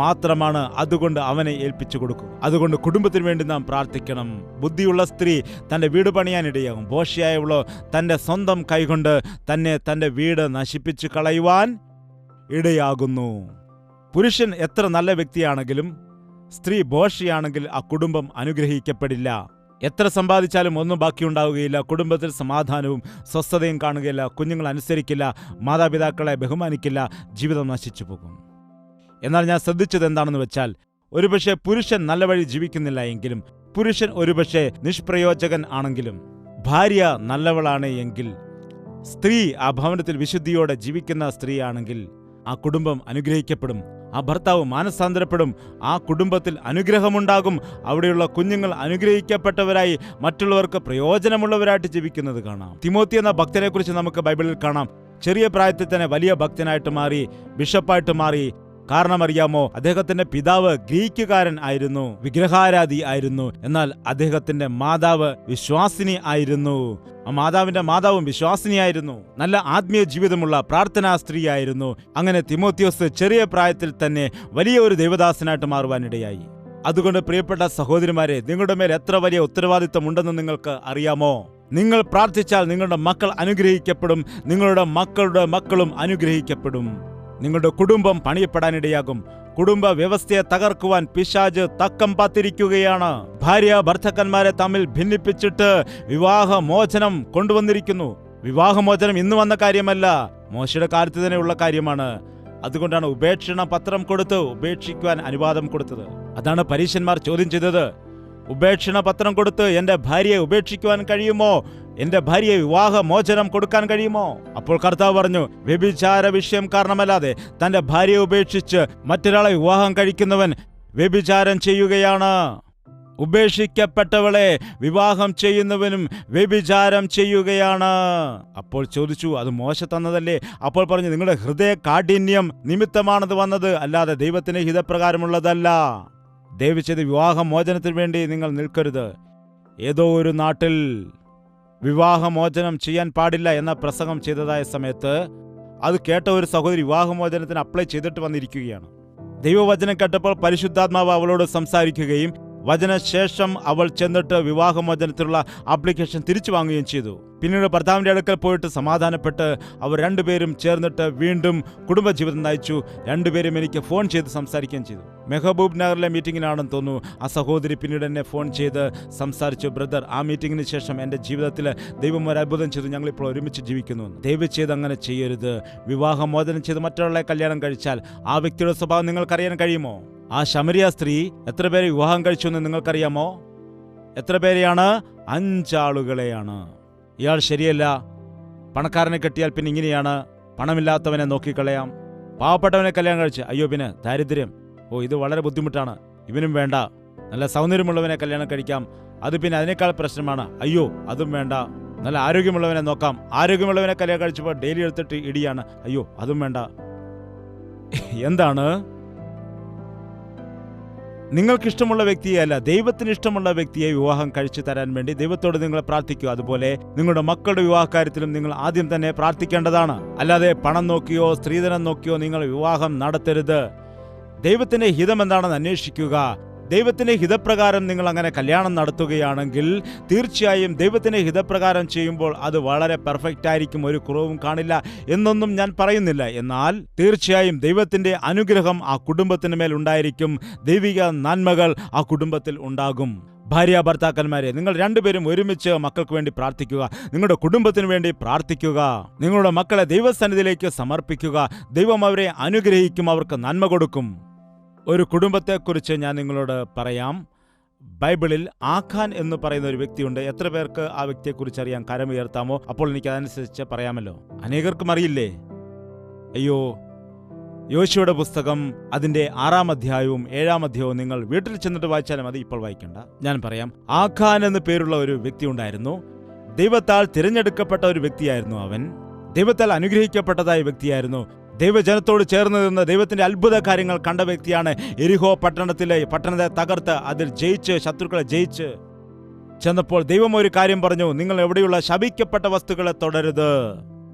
മാത്രമാണ്. അതുകൊണ്ട് അവനെ ഏൽപ്പിച്ചു കൊടുക്കും. അതുകൊണ്ട് കുടുംബത്തിന് വേണ്ടി നാം പ്രാർത്ഥിക്കണം. ബുദ്ധിയുള്ള സ്ത്രീ തൻ്റെ വീട് പണിയാനിടയാകും. ബോഷിയായവളോ തൻ്റെ സ്വന്തം കൈകൊണ്ട് തന്നെ തൻ്റെ വീട് നശിപ്പിച്ചു കളയുവാൻ ഇടയാകുന്നു. പുരുഷൻ എത്ര നല്ല വ്യക്തിയാണെങ്കിലും സ്ത്രീ ബോഷിയാണെങ്കിൽ ആ കുടുംബം അനുഗ്രഹിക്കപ്പെടില്ല. എത്ര സമ്പാദിച്ചാലും ഒന്നും ബാക്കിയുണ്ടാവുകയില്ല. കുടുംബത്തിൽ സമാധാനവും സ്വസ്ഥതയും കാണുകയില്ല. കുഞ്ഞുങ്ങൾ അനുസരിക്കില്ല, മാതാപിതാക്കളെ ബഹുമാനിക്കില്ല, ജീവിതം നശിച്ചു പോകും. എന്നാൽ ഞാൻ ശ്രദ്ധിച്ചത് എന്താണെന്ന് വെച്ചാൽ, ഒരുപക്ഷെ പുരുഷൻ നല്ല വഴി ജീവിക്കുന്നില്ല എങ്കിലും, പുരുഷൻ ഒരുപക്ഷെ നിഷ്പ്രയോജകൻ ആണെങ്കിലും, ഭാര്യ നല്ലവളാണ് എങ്കിൽ, സ്ത്രീ ആ ഭവനത്തിൽ വിശുദ്ധിയോടെ ജീവിക്കുന്ന സ്ത്രീയാണെങ്കിൽ ആ കുടുംബം അനുഗ്രഹിക്കപ്പെടും. ആ ഭർത്താവ് മാനസാന്തരപ്പെടും. ആ കുടുംബത്തിൽ അനുഗ്രഹമുണ്ടാകും. അവിടെയുള്ള കുഞ്ഞുങ്ങൾ അനുഗ്രഹിക്കപ്പെട്ടവരായി മറ്റുള്ളവർക്ക് പ്രയോജനമുള്ളവരായിട്ട് ജീവിക്കുന്നത് കാണാം. തിമോത്തി എന്ന ഭക്തനെക്കുറിച്ച് നമുക്ക് ബൈബിളിൽ കാണാം. ചെറിയ പ്രായത്തിൽ തന്നെ വലിയ ഭക്തനായിട്ട് മാറി, ബിഷപ്പായിട്ട് മാറി. കാരണം അറിയാമോ, അദ്ദേഹത്തിന്റെ പിതാവ് ഗ്രീക്കുകാരൻ ആയിരുന്നു, വിഗ്രഹാരാധി ആയിരുന്നു. എന്നാൽ അദ്ദേഹത്തിന്റെ മാതാവ് വിശ്വാസിനി ആയിരുന്നു. ആ മാതാവിന്റെ മാതാവും വിശ്വാസിനിയായിരുന്നു. നല്ല ആത്മീയ ജീവിതമുള്ള പ്രാർത്ഥനാ സ്ത്രീയായിരുന്നു. അങ്ങനെ തിമോത്തിയോസ് ചെറിയ പ്രായത്തിൽ തന്നെ വലിയ ഒരു ദൈവദാസനായിട്ട് മാറുവാനിടയായി. അതുകൊണ്ട് പ്രിയപ്പെട്ട സഹോദരിമാരെ, നിങ്ങളുടെ മേൽ എത്ര വലിയ ഉത്തരവാദിത്വം ഉണ്ടെന്ന് നിങ്ങൾക്ക് അറിയാമോ? നിങ്ങൾ പ്രാർത്ഥിച്ചാൽ നിങ്ങളുടെ മക്കൾ അനുഗ്രഹിക്കപ്പെടും. നിങ്ങളുടെ മക്കളുടെ മക്കളും അനുഗ്രഹിക്കപ്പെടും. നിങ്ങളുടെ കുടുംബം പണിയപ്പെടാനിടയാകും. കുടുംബ വ്യവസ്ഥയെ തകർക്കുവാൻ പിശാച് തക്കം പാത്തിരിക്കുകയാണ്. ഭാര്യ ഭർത്താക്കന്മാരെ തമ്മിൽ ഭിന്നിപ്പിച്ചിട്ട് വിവാഹമോചനം കൊണ്ടുവന്നിരിക്കുന്നു. വിവാഹമോചനം ഇന്ന് വന്ന കാര്യമല്ല, മോശയുടെ കാലത്ത് തന്നെയുള്ള കാര്യമാണ്. അതുകൊണ്ടാണ് ഉപേക്ഷണ പത്രം കൊടുത്ത് ഉപേക്ഷിക്കുവാൻ അനുവാദം കൊടുത്തത്. അതാണ് പരീശന്മാർ ചോദ്യം ചെയ്തത്. ഉപേക്ഷണ പത്രം കൊടുത്ത് എൻ്റെ ഭാര്യയെ ഉപേക്ഷിക്കുവാൻ കഴിയുമോ? എൻ്റെ ഭാര്യയെ വിവാഹമോചനം കൊടുക്കാൻ കഴിയുമോ? അപ്പോൾ കർത്താവ് പറഞ്ഞു, വ്യഭിചാര വിഷയം കാരണമല്ലാതെ തൻ്റെ ഭാര്യയെ ഉപേക്ഷിച്ച് മറ്റൊരാളെ വിവാഹം കഴിക്കുന്നവൻ വ്യഭിചാരം ചെയ്യുകയാണ്. ഉപേക്ഷിക്കപ്പെട്ടവളെ വിവാഹം ചെയ്യുന്നവനും വ്യഭിചാരം ചെയ്യുകയാണ്. അപ്പോൾ ചോദിച്ചു, അത് മോശ തന്നതല്ലേ? അപ്പോൾ പറഞ്ഞു, നിങ്ങളുടെ ഹൃദയ കാഠിന്യം നിമിത്തമാണത് വന്നത്, അല്ലാതെ ദൈവത്തിന്റെ ഹിതപ്രകാരമുള്ളതല്ല. ദയവ് ചെയ്ത് വിവാഹമോചനത്തിന് വേണ്ടി നിങ്ങൾ നിൽക്കരുത്. ഏതോ ഒരു നാട്ടിൽ വിവാഹമോചനം ചെയ്യാൻ പാടില്ല എന്ന പ്രസംഗം ചെയ്തതായ സമയത്ത് അത് കേട്ട ഒരു സഹോദരി വിവാഹമോചനത്തിന് അപ്ലൈ ചെയ്തിട്ട് വന്നിരിക്കുകയാണ്. ദൈവവചനം കേട്ടപ്പോൾ പരിശുദ്ധാത്മാവ് അവളോട് സംസാരിക്കുകയും വചനശേഷം അവൾ ചെന്നിട്ട് വിവാഹമോചനത്തിനുള്ള ആപ്ലിക്കേഷൻ തിരിച്ചു വാങ്ങുകയും ചെയ്തു. പിന്നീട് ഭർത്താവിൻ്റെ അടുക്കൽ പോയിട്ട് സമാധാനപ്പെട്ട് അവർ രണ്ടുപേരും ചേർന്നിട്ട് വീണ്ടും കുടുംബജീവിതം നയിച്ചു. രണ്ടുപേരും എനിക്ക് ഫോൺ ചെയ്ത് സംസാരിക്കുകയും ചെയ്തു. മെഹബൂബ് നഗറിലെ മീറ്റിങ്ങിനാണെന്ന് തോന്നുന്നു. ആ സഹോദരി പിന്നീട് എന്നെ ഫോൺ ചെയ്ത് സംസാരിച്ചു, ബ്രദർ, ആ മീറ്റിങ്ങിന് ശേഷം എൻ്റെ ജീവിതത്തിൽ ദൈവം ഒരു അത്ഭുതം ചെയ്തു, ഞങ്ങളിപ്പോൾ ഒരുമിച്ച് ജീവിക്കുന്നു. ദയവ് ചെയ്ത് അങ്ങനെ ചെയ്യരുത്. വിവാഹമോചനം ചെയ്ത് മറ്റൊരാളെ കല്യാണം കഴിച്ചാൽ ആ വ്യക്തിയുടെ സ്വഭാവം നിങ്ങൾക്കറിയാൻ കഴിയുമോ? ആ ശമരിയ സ്ത്രീ എത്ര പേരെ വിവാഹം കഴിച്ചു എന്ന് നിങ്ങൾക്കറിയാമോ? എത്ര പേരെയാണ്? 5 ആളുകളെയാണ്. ഇയാൾ ശരിയല്ല. പണക്കാരനെ കെട്ടിയാൽ പിന്നെ ഇങ്ങനെയാണ്, പണമില്ലാത്തവനെ നോക്കിക്കളയാം. പാവപ്പെട്ടവനെ കല്യാണം കഴിച്ച്, അയ്യോ പിന്നെ ദാരിദ്ര്യം, ഓ ഇത് വളരെ ബുദ്ധിമുട്ടാണ്, ഇവനും വേണ്ട. നല്ല സൗന്ദര്യമുള്ളവനെ കല്യാണം കഴിക്കാം, അത് പിന്നെ അതിനേക്കാൾ പ്രശ്നമാണ്, അയ്യോ അതും വേണ്ട. നല്ല ആരോഗ്യമുള്ളവനെ നോക്കാം, ആരോഗ്യമുള്ളവനെ കല്യാണം കഴിച്ചപ്പോൾ ഡെയിലി എടുത്തിട്ട് ഇടിയാണ്, അയ്യോ അതും വേണ്ട. എന്താണ്? നിങ്ങൾക്കിഷ്ടമുള്ള വ്യക്തിയല്ല, ദൈവത്തിന് ഇഷ്ടമുള്ള വ്യക്തിയെ വിവാഹം കഴിച്ചു തരാൻ വേണ്ടി ദൈവത്തോട് നിങ്ങൾ പ്രാർത്ഥിക്കുക. അതുപോലെ നിങ്ങളുടെ മക്കളുടെ വിവാഹകാര്യത്തിലും നിങ്ങൾ ആദ്യം തന്നെ പ്രാർത്ഥിക്കേണ്ടതാണ്. അല്ലാതെ പണം നോക്കിയോ സ്ത്രീധനം നോക്കിയോ നിങ്ങൾ വിവാഹം നടത്തരുത്. ദൈവത്തിന്റെ ഹിതം എന്താണെന്ന് അന്വേഷിക്കുക. ദൈവത്തിന്റെ ഹിതപ്രകാരം നിങ്ങൾ അങ്ങനെ കല്യാണം നടത്തുകയാണെങ്കിൽ തീർച്ചയായും ദൈവത്തിന്റെ ഹിതപ്രകാരം ചെയ്യുമ്പോൾ അത് വളരെ പെർഫെക്റ്റ് ആയിരിക്കും, ഒരു കുറവും കാണില്ല എന്നൊന്നും ഞാൻ പറയുന്നില്ല. എന്നാൽ തീർച്ചയായും ദൈവത്തിന്റെ അനുഗ്രഹം ആ കുടുംബത്തിന് മേൽ ഉണ്ടായിരിക്കും, ദൈവിക നന്മകൾ ആ കുടുംബത്തിൽ ഉണ്ടാകും. ഭാര്യ ഭർത്താക്കന്മാരെ, നിങ്ങൾ രണ്ടുപേരും ഒരുമിച്ച് മക്കൾക്ക് വേണ്ടി പ്രാർത്ഥിക്കുക, നിങ്ങളുടെ കുടുംബത്തിന് വേണ്ടി പ്രാർത്ഥിക്കുക, നിങ്ങളുടെ മക്കളെ ദൈവസന്നിധിയിലേക്ക് സമർപ്പിക്കുക. ദൈവം അവരെ അനുഗ്രഹിക്കും, അവർക്ക് നന്മ കൊടുക്കും. ഒരു കുടുംബത്തെക്കുറിച്ച് ഞാൻ നിങ്ങളോട് പറയാം. ബൈബിളിൽ ആഖാൻ എന്ന് പറയുന്ന ഒരു വ്യക്തിയുണ്ട്. എത്ര പേർക്ക് ആ വ്യക്തിയെക്കുറിച്ച് അറിയാം? കരമുയർത്താമോ? അപ്പോൾ എനിക്ക് അതനുസരിച്ച് പറയാമല്ലോ. അനേകർക്കും അറിയില്ലേ? അയ്യോ, യോശുവയുടെ പുസ്തകം അതിന്റെ 6-ാം അധ്യായവും 7-ാം അധ്യായവും നിങ്ങൾ വീട്ടിൽ ചെന്നിട്ട് വായിച്ചാലും മതി, ഇപ്പോൾ വായിക്കണ്ട. ഞാൻ പറയാം. ആഖാൻ എന്ന് പേരുള്ള ഒരു വ്യക്തി ഉണ്ടായിരുന്നു. ദൈവത്താൽ തിരഞ്ഞെടുക്കപ്പെട്ട ഒരു വ്യക്തിയായിരുന്നു അവൻ. ദൈവത്താൽ അനുഗ്രഹിക്കപ്പെട്ടതായ വ്യക്തിയായിരുന്നു. ദൈവജനത്തോട് ചേർന്ന് നിന്ന് ദൈവത്തിന്റെ അത്ഭുത കാര്യങ്ങൾ കണ്ട വ്യക്തിയാണ്. എരിഹോ പട്ടണത്തെ തകർത്ത് അതിൽ ജയിച്ച്, ശത്രുക്കളെ ജയിച്ച് ചെന്നപ്പോൾ ദൈവം ഒരു കാര്യം പറഞ്ഞു: നിങ്ങൾ എവിടെയുള്ള ശപിക്കപ്പെട്ട വസ്തുക്കളെ തൊടരുത്.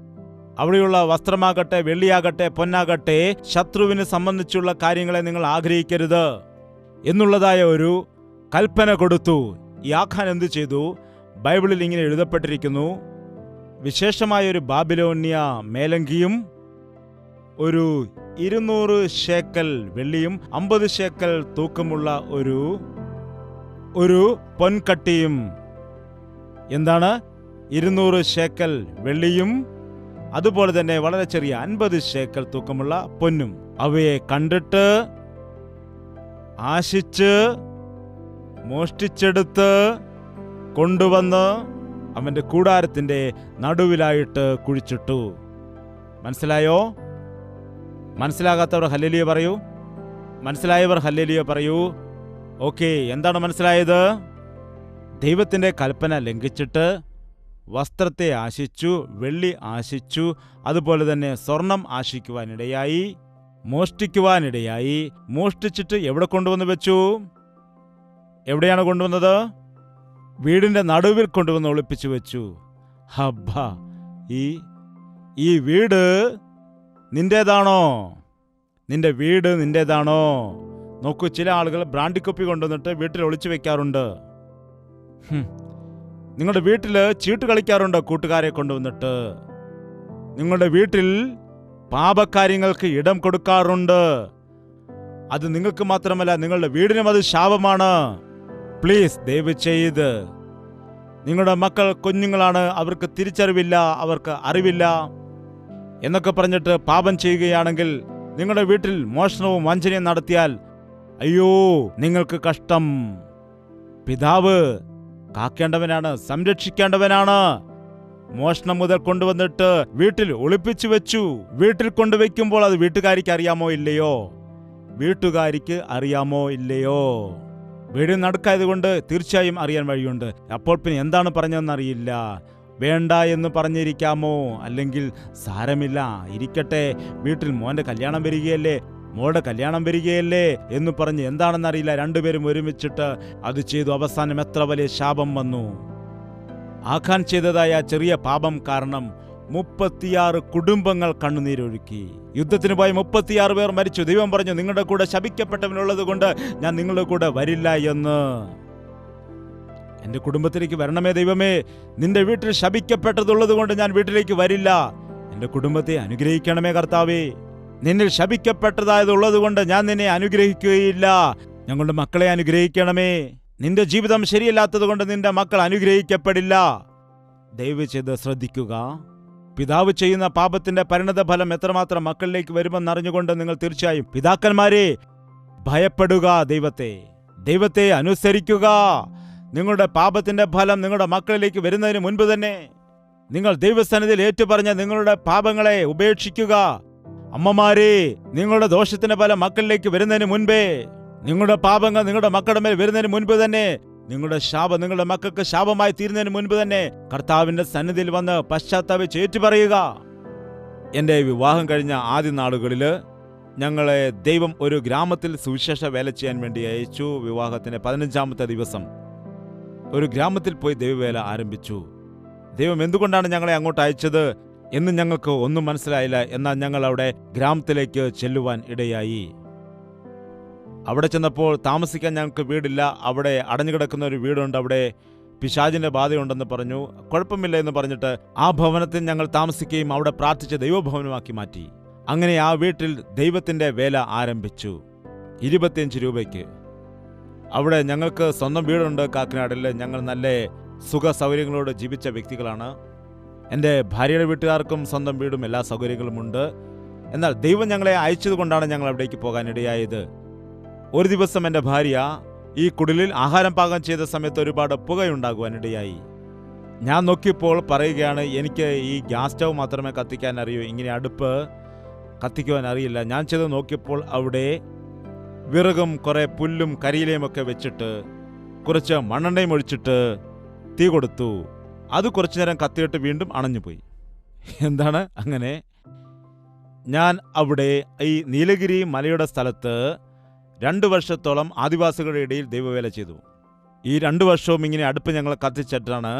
അവിടെയുള്ള വസ്ത്രമാകട്ടെ, വെള്ളിയാകട്ടെ, പൊന്നാകട്ടെ, ശത്രുവിനെ സംബന്ധിച്ചുള്ള കാര്യങ്ങളെ നിങ്ങൾ ആഗ്രഹിക്കരുത് എന്നുള്ളതായ ഒരു കൽപ്പന കൊടുത്തു. ഈ ആഖാൻ എന്തു ചെയ്തു? ബൈബിളിൽ ഇങ്ങനെ എഴുതപ്പെട്ടിരിക്കുന്നു: വിശേഷമായ ഒരു ബാബിലോന്യ മേലങ്കിയും ഒരു 200 ശേക്കൽ വെള്ളിയും 50 ശേക്കൽ തൂക്കമുള്ള ഒരു പൊൻകട്ടിയും. എന്താണ്? 200 ശേക്കൽ വെള്ളിയും അതുപോലെ തന്നെ വളരെ ചെറിയ 50 ശേക്കൽ തൂക്കമുള്ള പൊന്നും. അവയെ കണ്ടിട്ട് ആശിച്ച് മോഷ്ടിച്ചെടുത്ത് കൊണ്ടുവന്ന് അവന്റെ കൂടാരത്തിന്റെ നടുവിലായിട്ട് കുഴിച്ചിട്ടു. മനസ്സിലായോ? മനസ്സിലാകാത്തവർ ഹല്ലേലൂയ പറയൂ. മനസ്സിലായവർ ഹല്ലേലൂയ പറയൂ. ഓക്കെ, എന്താണ് മനസ്സിലായത്? ദൈവത്തിന്റെ കൽപ്പന ലംഘിച്ചിട്ട് വസ്ത്രത്തെ ആശിച്ചു, വെള്ളി ആശിച്ചു, അതുപോലെ തന്നെ സ്വർണം ആശിക്കുവാനിടയായി, മോഷ്ടിക്കുവാനിടയായി. മോഷ്ടിച്ചിട്ട് എവിടെ കൊണ്ടുവന്ന് വെച്ചു? എവിടെയാണ് കൊണ്ടുവന്നത്? വീടിന്റെ നടുവിൽ കൊണ്ടുവന്ന് ഒളിപ്പിച്ചു വെച്ചു. ഹബ്ബാ, ഈ വീട് നിന്റേതാണോ? നിന്റെ വീട് നിന്റേതാണോ? നോക്കൂ, ചില ആളുകൾ ബ്രാൻഡിക്കുപ്പി കൊണ്ടുവന്നിട്ട് വീട്ടിൽ ഒളിച്ചു വെക്കാറുണ്ട്. നിങ്ങളുടെ വീട്ടിൽ ചീട്ട് കളിക്കാറുണ്ട് കൂട്ടുകാരെ കൊണ്ടുവന്നിട്ട്. നിങ്ങളുടെ വീട്ടിൽ പാപകാര്യങ്ങൾക്ക് ഇടം കൊടുക്കാറുണ്ട്. അത് നിങ്ങൾക്ക് മാത്രമല്ല, നിങ്ങളുടെ വീടിനും അത് ശാപമാണ്. പ്ലീസ്, ദയവ് ചെയ്ത്, നിങ്ങളുടെ മക്കൾ കുഞ്ഞുങ്ങളാണ്, അവർക്ക് തിരിച്ചറിവില്ല, അവർക്ക് അറിവില്ല എന്നൊക്കെ പറഞ്ഞിട്ട് പാപം ചെയ്യുകയാണെങ്കിൽ, നിങ്ങളുടെ വീട്ടിൽ മോഷണവും വഞ്ചനയും നടത്തിയാൽ അയ്യോ, നിങ്ങൾക്ക് കഷ്ടം. പിതാവ് കാക്കേണ്ടവനാണ്, സംരക്ഷിക്കേണ്ടവനാണ്. മോഷണം മുതൽ കൊണ്ടുവന്നിട്ട് വീട്ടിൽ ഒളിപ്പിച്ചു വെച്ചു. വീട്ടിൽ കൊണ്ടുവയ്ക്കുമ്പോൾ അത് വീട്ടുകാരിക്ക് അറിയാമോ ഇല്ലയോ? വീട്ടുകാരിക്ക് അറിയാമോ ഇല്ലയോ? വീട് നടുക്കായതുകൊണ്ട് തീർച്ചയായും അറിയാൻ വഴിയുണ്ട്. അപ്പോൾ പിന്നെ എന്താണ് പറഞ്ഞതെന്നറിയില്ല. വേണ്ട എന്ന് പറഞ്ഞിരിക്കാമോ? അല്ലെങ്കിൽ സാരമില്ല, ഇരിക്കട്ടെ, വീട്ടിൽ മോന്റെ കല്യാണം വരികയല്ലേ, മോളുടെ കല്യാണം വരികയല്ലേ എന്ന് പറഞ്ഞ് എന്താണെന്നറിയില്ല, രണ്ടുപേരും ഒരുമിച്ചിട്ട് അത് ചെയ്തു. അവസാനം എത്ര വലിയ ശാപം വന്നു. ആഖാൻ ചെയ്തതായ ചെറിയ പാപം കാരണം 36 കുടുംബങ്ങൾ കണ്ണുനീരൊഴുക്കി. യുദ്ധത്തിന് പോയി 36 പേർ മരിച്ചു. ദൈവം പറഞ്ഞു, നിങ്ങളുടെ കൂടെ ശപിക്കപ്പെട്ടവനുള്ളത് കൊണ്ട് ഞാൻ നിങ്ങളുടെ കൂടെ വരില്ല എന്ന്. എന്റെ കുടുംബത്തിലേക്ക് വരണമേ ദൈവമേ, നിന്റെ വീട്ടിൽ ശപിക്കപ്പെട്ടതുള്ളത് കൊണ്ട് ഞാൻ വീട്ടിലേക്ക് വരില്ല. എന്റെ കുടുംബത്തെ അനുഗ്രഹിക്കണമേ കർത്താവേ. നിന്നിൽ ശപിക്കപ്പെട്ടതായതുള്ളത് കൊണ്ട് ഞാൻ നിന്നെ അനുഗ്രഹിക്കുകയില്ല. ഞങ്ങളുടെ മക്കളെ അനുഗ്രഹിക്കണമേ. നിന്റെ ജീവിതം ശരിയല്ലാത്തത് കൊണ്ട് നിന്റെ മക്കൾ അനുഗ്രഹിക്കപ്പെടില്ല. ദയവ് ചെയ്ത് ശ്രദ്ധിക്കുക. പിതാവ് ചെയ്യുന്ന പാപത്തിന്റെ പരിണത ഫലം എത്രമാത്രം മക്കളിലേക്ക് വരുമെന്നറിഞ്ഞുകൊണ്ട് നിങ്ങൾ തീർച്ചയായും പിതാക്കന്മാരെ ഭയപ്പെടുക. ദൈവത്തെ അനുസരിക്കുക. നിങ്ങളുടെ പാപത്തിന്റെ ഫലം നിങ്ങളുടെ മക്കളിലേക്ക് വരുന്നതിന് മുൻപ് തന്നെ നിങ്ങൾ ദൈവസന്നിധിയിൽ ഏറ്റുപറഞ്ഞ നിങ്ങളുടെ പാപങ്ങളെ ഉപേക്ഷിക്കുക. അമ്മമാരെ, നിങ്ങളുടെ ദോഷത്തിന്റെ ഫലം മക്കളിലേക്ക് വരുന്നതിന് മുൻപേ, നിങ്ങളുടെ പാപങ്ങൾ നിങ്ങളുടെ മക്കളുടെ മേൽ വരുന്നതിന് മുൻപ് തന്നെ, നിങ്ങളുടെ ശാപം നിങ്ങളുടെ മക്കൾക്ക് ശാപമായി തീരുന്നതിന് മുൻപ് തന്നെ കർത്താവിന്റെ സന്നിധിയിൽ വന്ന് പശ്ചാത്താപിച്ച് ഏറ്റുപറയുക. എൻ്റെ വിവാഹം കഴിഞ്ഞ ആദ്യ നാളുകളിൽ ഞങ്ങളെ ദൈവം ഒരു ഗ്രാമത്തിൽ സുവിശേഷ വേല ചെയ്യാൻ വേണ്ടി അയച്ചു. വിവാഹത്തിന്റെ 15ാമത്തെ ദിവസം ഒരു ഗ്രാമത്തിൽ പോയി ദൈവവേല ആരംഭിച്ചു. ദൈവം എന്തുകൊണ്ടാണ് ഞങ്ങളെ അങ്ങോട്ട് അയച്ചത് എന്ന് ഞങ്ങൾക്ക് ഒന്നും മനസ്സിലായില്ല. എന്നാൽ ഞങ്ങൾ അവിടെ ഗ്രാമത്തിലേക്ക് ചെല്ലുവാൻ ഇടയായി. അവിടെ ചെന്നപ്പോൾ താമസിക്കാൻ ഞങ്ങൾക്ക് വീടില്ല, അവിടെ അടഞ്ഞുകിടക്കുന്ന ഒരു വീടുണ്ട്, അവിടെ പിശാചിന്റെ ബാധയുണ്ടെന്ന് പറഞ്ഞു. കുഴപ്പമില്ല എന്ന് പറഞ്ഞിട്ട് ആ ഭവനത്തിൽ ഞങ്ങൾ താമസിക്കുകയും അവിടെ പ്രാർത്ഥിച്ച് ദൈവഭവനമാക്കി മാറ്റി. അങ്ങനെ ആ വീട്ടിൽ ദൈവത്തിന്റെ വേല ആരംഭിച്ചു. 25 രൂപയ്ക്ക്. അവിടെ ഞങ്ങൾക്ക് സ്വന്തം വീടുണ്ട് കാക്കനാടിൽ. ഞങ്ങൾ നല്ല സുഖ സൗകര്യങ്ങളോട് ജീവിച്ച വ്യക്തികളാണ്. എൻ്റെ ഭാര്യയുടെ വീട്ടുകാർക്കും സ്വന്തം വീടും എല്ലാ സൗകര്യങ്ങളുമുണ്ട്. എന്നാൽ ദൈവം ഞങ്ങളെ അയച്ചതുകൊണ്ടാണ് ഞങ്ങൾ അവിടേക്ക് പോകാനിടയായത്. ഒരു ദിവസം എൻ്റെ ഭാര്യ ഈ കുടിലിൽ ആഹാരം പാകം ചെയ്ത സമയത്ത് ഒരുപാട് പുകയുണ്ടാകുവാനിടയായി. ഞാൻ നോക്കിയപ്പോൾ പറയുകയാണ്, എനിക്ക് ഈ ഗ്യാസ് സ്റ്റവ് മാത്രമേ കത്തിക്കാൻ അറിയൂ, ഇങ്ങനെ അടുപ്പ് കത്തിക്കുവാൻ അറിയില്ല. ഞാൻ ചെയ്ത് നോക്കിയപ്പോൾ അവിടെ വിറകും കുറേ പുല്ലും കരിയിലയും ഒക്കെ വെച്ചിട്ട് കുറച്ച് മണ്ണെണ്ണയും ഒഴിച്ചിട്ട് തീ കൊടുത്തു. അത് കുറച്ചു നേരം കത്തിയിട്ട് വീണ്ടും അണഞ്ഞുപോയി. എന്താണ് അങ്ങനെ? ഞാൻ അവിടെ ഈ നീലഗിരി മലയുടെ സ്ഥലത്ത് 2 വർഷത്തോളം ആദിവാസികളുടെ ഇടയിൽ ദൈവവേല ചെയ്തു. ഈ 2 വർഷവും ഇങ്ങനെ അടുപ്പ് ഞങ്ങൾ കത്തിച്ചിട്ടാണ്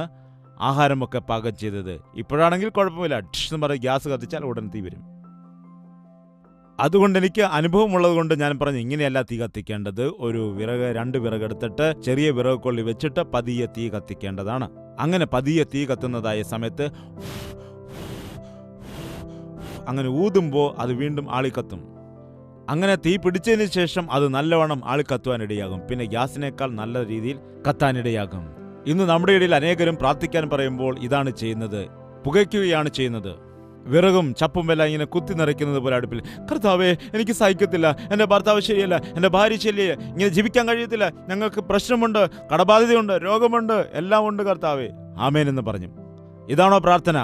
ആഹാരമൊക്കെ പാകം ചെയ്തത്. ഇപ്പോഴാണെങ്കിൽ കുഴപ്പമില്ല, എന്ന് പറഞ്ഞ് ഗ്യാസ് കത്തിച്ചാൽ ഉടൻ തീ വരും. അതുകൊണ്ട് എനിക്ക് അനുഭവമുള്ളത് കൊണ്ട് ഞാൻ പറഞ്ഞു, ഇങ്ങനെയല്ല തീ കത്തിക്കേണ്ടത്. ഒരു വിറക് 2 വിറക് എടുത്തിട്ട് ചെറിയ വിറക് കൊള്ളി വെച്ചിട്ട് പതിയെ തീ കത്തിക്കേണ്ടതാണ്. അങ്ങനെ പതിയെ തീ കത്തുന്നതായ സമയത്ത് അങ്ങനെ ഊതുമ്പോൾ അത് വീണ്ടും ആളിക്കത്തും. അങ്ങനെ തീ പിടിച്ചതിന് ശേഷം അത് നല്ലവണ്ണം ആളിക്കത്തുവാനിടയാകും. പിന്നെ ഗ്യാസിനേക്കാൾ നല്ല രീതിയിൽ കത്താനിടയാകും. ഇന്ന് നമ്മുടെ ഇടയിൽ അനേകരും പ്രാർത്ഥിക്കാൻ പറയുമ്പോൾ ഇതാണ് ചെയ്യുന്നത്, പുകയ്ക്കുകയാണ് ചെയ്യുന്നത്. വിറകും ചപ്പും എല്ലാം ഇങ്ങനെ കുത്തി നിറയ്ക്കുന്നത് പോലെ അടുപ്പിൽ. കർത്താവേ, എനിക്ക് സഹിക്കത്തില്ല, എൻ്റെ ഭർത്താവ് ശരിയല്ല, എൻ്റെ ഭാര്യ ശരിയല്ല, ഇങ്ങനെ ജീവിക്കാൻ കഴിയത്തില്ല, ഞങ്ങൾക്ക് പ്രശ്നമുണ്ട്, കടബാധ്യതയുണ്ട്, രോഗമുണ്ട്, എല്ലാം ഉണ്ട് കർത്താവേ, ആമേൻ എന്ന് പറഞ്ഞു. ഇതാണോ പ്രാർത്ഥന?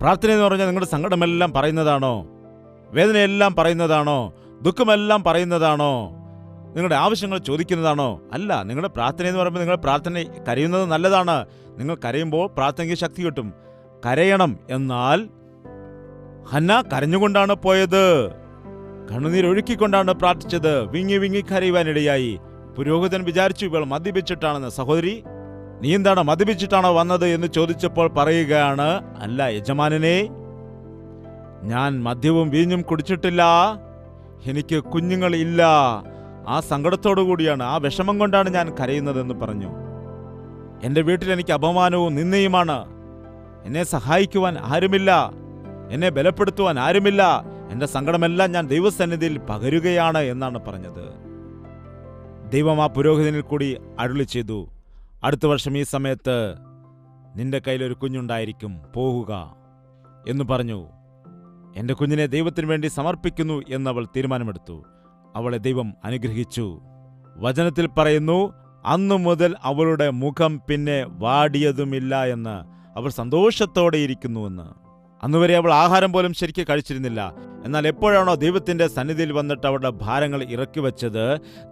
പ്രാർത്ഥന എന്ന് പറഞ്ഞാൽ നിങ്ങളുടെ സങ്കടമെല്ലാം പറയുന്നതാണോ? വേദനയെല്ലാം പറയുന്നതാണോ? ദുഃഖമെല്ലാം പറയുന്നതാണോ? നിങ്ങളുടെ ആവശ്യങ്ങൾ ചോദിക്കുന്നതാണോ? അല്ല. നിങ്ങളുടെ പ്രാർത്ഥന എന്ന് പറയുമ്പോൾ നിങ്ങൾ പ്രാർത്ഥന കരയുന്നത് നല്ലതാണ്. നിങ്ങൾ കരയുമ്പോൾ പ്രാർത്ഥനയ്ക്ക് ശക്തി കിട്ടും. കരയണം. എന്നാൽ ഹന്ന കരഞ്ഞുകൊണ്ടാണ് പോയത്, കണ്ണുനീരൊഴുക്കിക്കൊണ്ടാണ് പ്രാർത്ഥിച്ചത്. വിങ്ങി വിങ്ങി കരയുവാനിടയായി. പുരോഹിതൻ വിചാരിച്ചു ഇവൾ മദ്യപിച്ചിട്ടാണെന്ന്. സഹോദരി, നീ എന്താണ് മദ്യപിച്ചിട്ടാണോ വന്നത് എന്ന് ചോദിച്ചപ്പോൾ പറയുകയാണ്, അല്ല യജമാനനെ, ഞാൻ മദ്യവും വീഞ്ഞും കുടിച്ചിട്ടില്ല, എനിക്ക് കുഞ്ഞുങ്ങളില്ല, ആ സങ്കടത്തോടു കൂടിയാണ്, ആ വിഷമം കൊണ്ടാണ് ഞാൻ കരയുന്നതെന്ന് പറഞ്ഞു. എൻ്റെ വീട്ടിൽ എനിക്ക് അപമാനവും നിന്ദയുമാണ്. എന്നെ സഹായിക്കുവാൻ ആരുമില്ല, എന്നെ ബലപ്പെടുത്തുവാൻ ആരുമില്ല, എൻ്റെ സങ്കടമെല്ലാം ഞാൻ ദൈവസന്നിധിയിൽ പകരുകയാണ് എന്നാണ് പറഞ്ഞത്. ദൈവം ആ പുരോഹിതനിൽ കൂടി അരുളി ചെയ്തു, അടുത്ത വർഷം ഈ സമയത്ത് നിന്റെ കയ്യിലൊരു കുഞ്ഞുണ്ടായിരിക്കും, പോകുക എന്ന് പറഞ്ഞു. എൻ്റെ കുഞ്ഞിനെ ദൈവത്തിന് വേണ്ടി സമർപ്പിക്കുന്നു എന്നവൾ തീരുമാനമെടുത്തു. അവളെ ദൈവം അനുഗ്രഹിച്ചു. വചനത്തിൽ പറയുന്നു, അന്നു മുതൽ അവളുടെ മുഖം പിന്നെ വാടിയതുമില്ല എന്ന്. അവൾ സന്തോഷത്തോടെ ഇരിക്കുന്നുവെന്ന്. അന്നുവരെ അവൾ ആഹാരം പോലും ശരിക്കും കഴിച്ചിരുന്നില്ല. എന്നാൽ എപ്പോഴാണോ ദൈവത്തിൻ്റെ സന്നിധിയിൽ വന്നിട്ട് അവളുടെ ഭാരങ്ങൾ ഇറക്കി വെച്ചത്,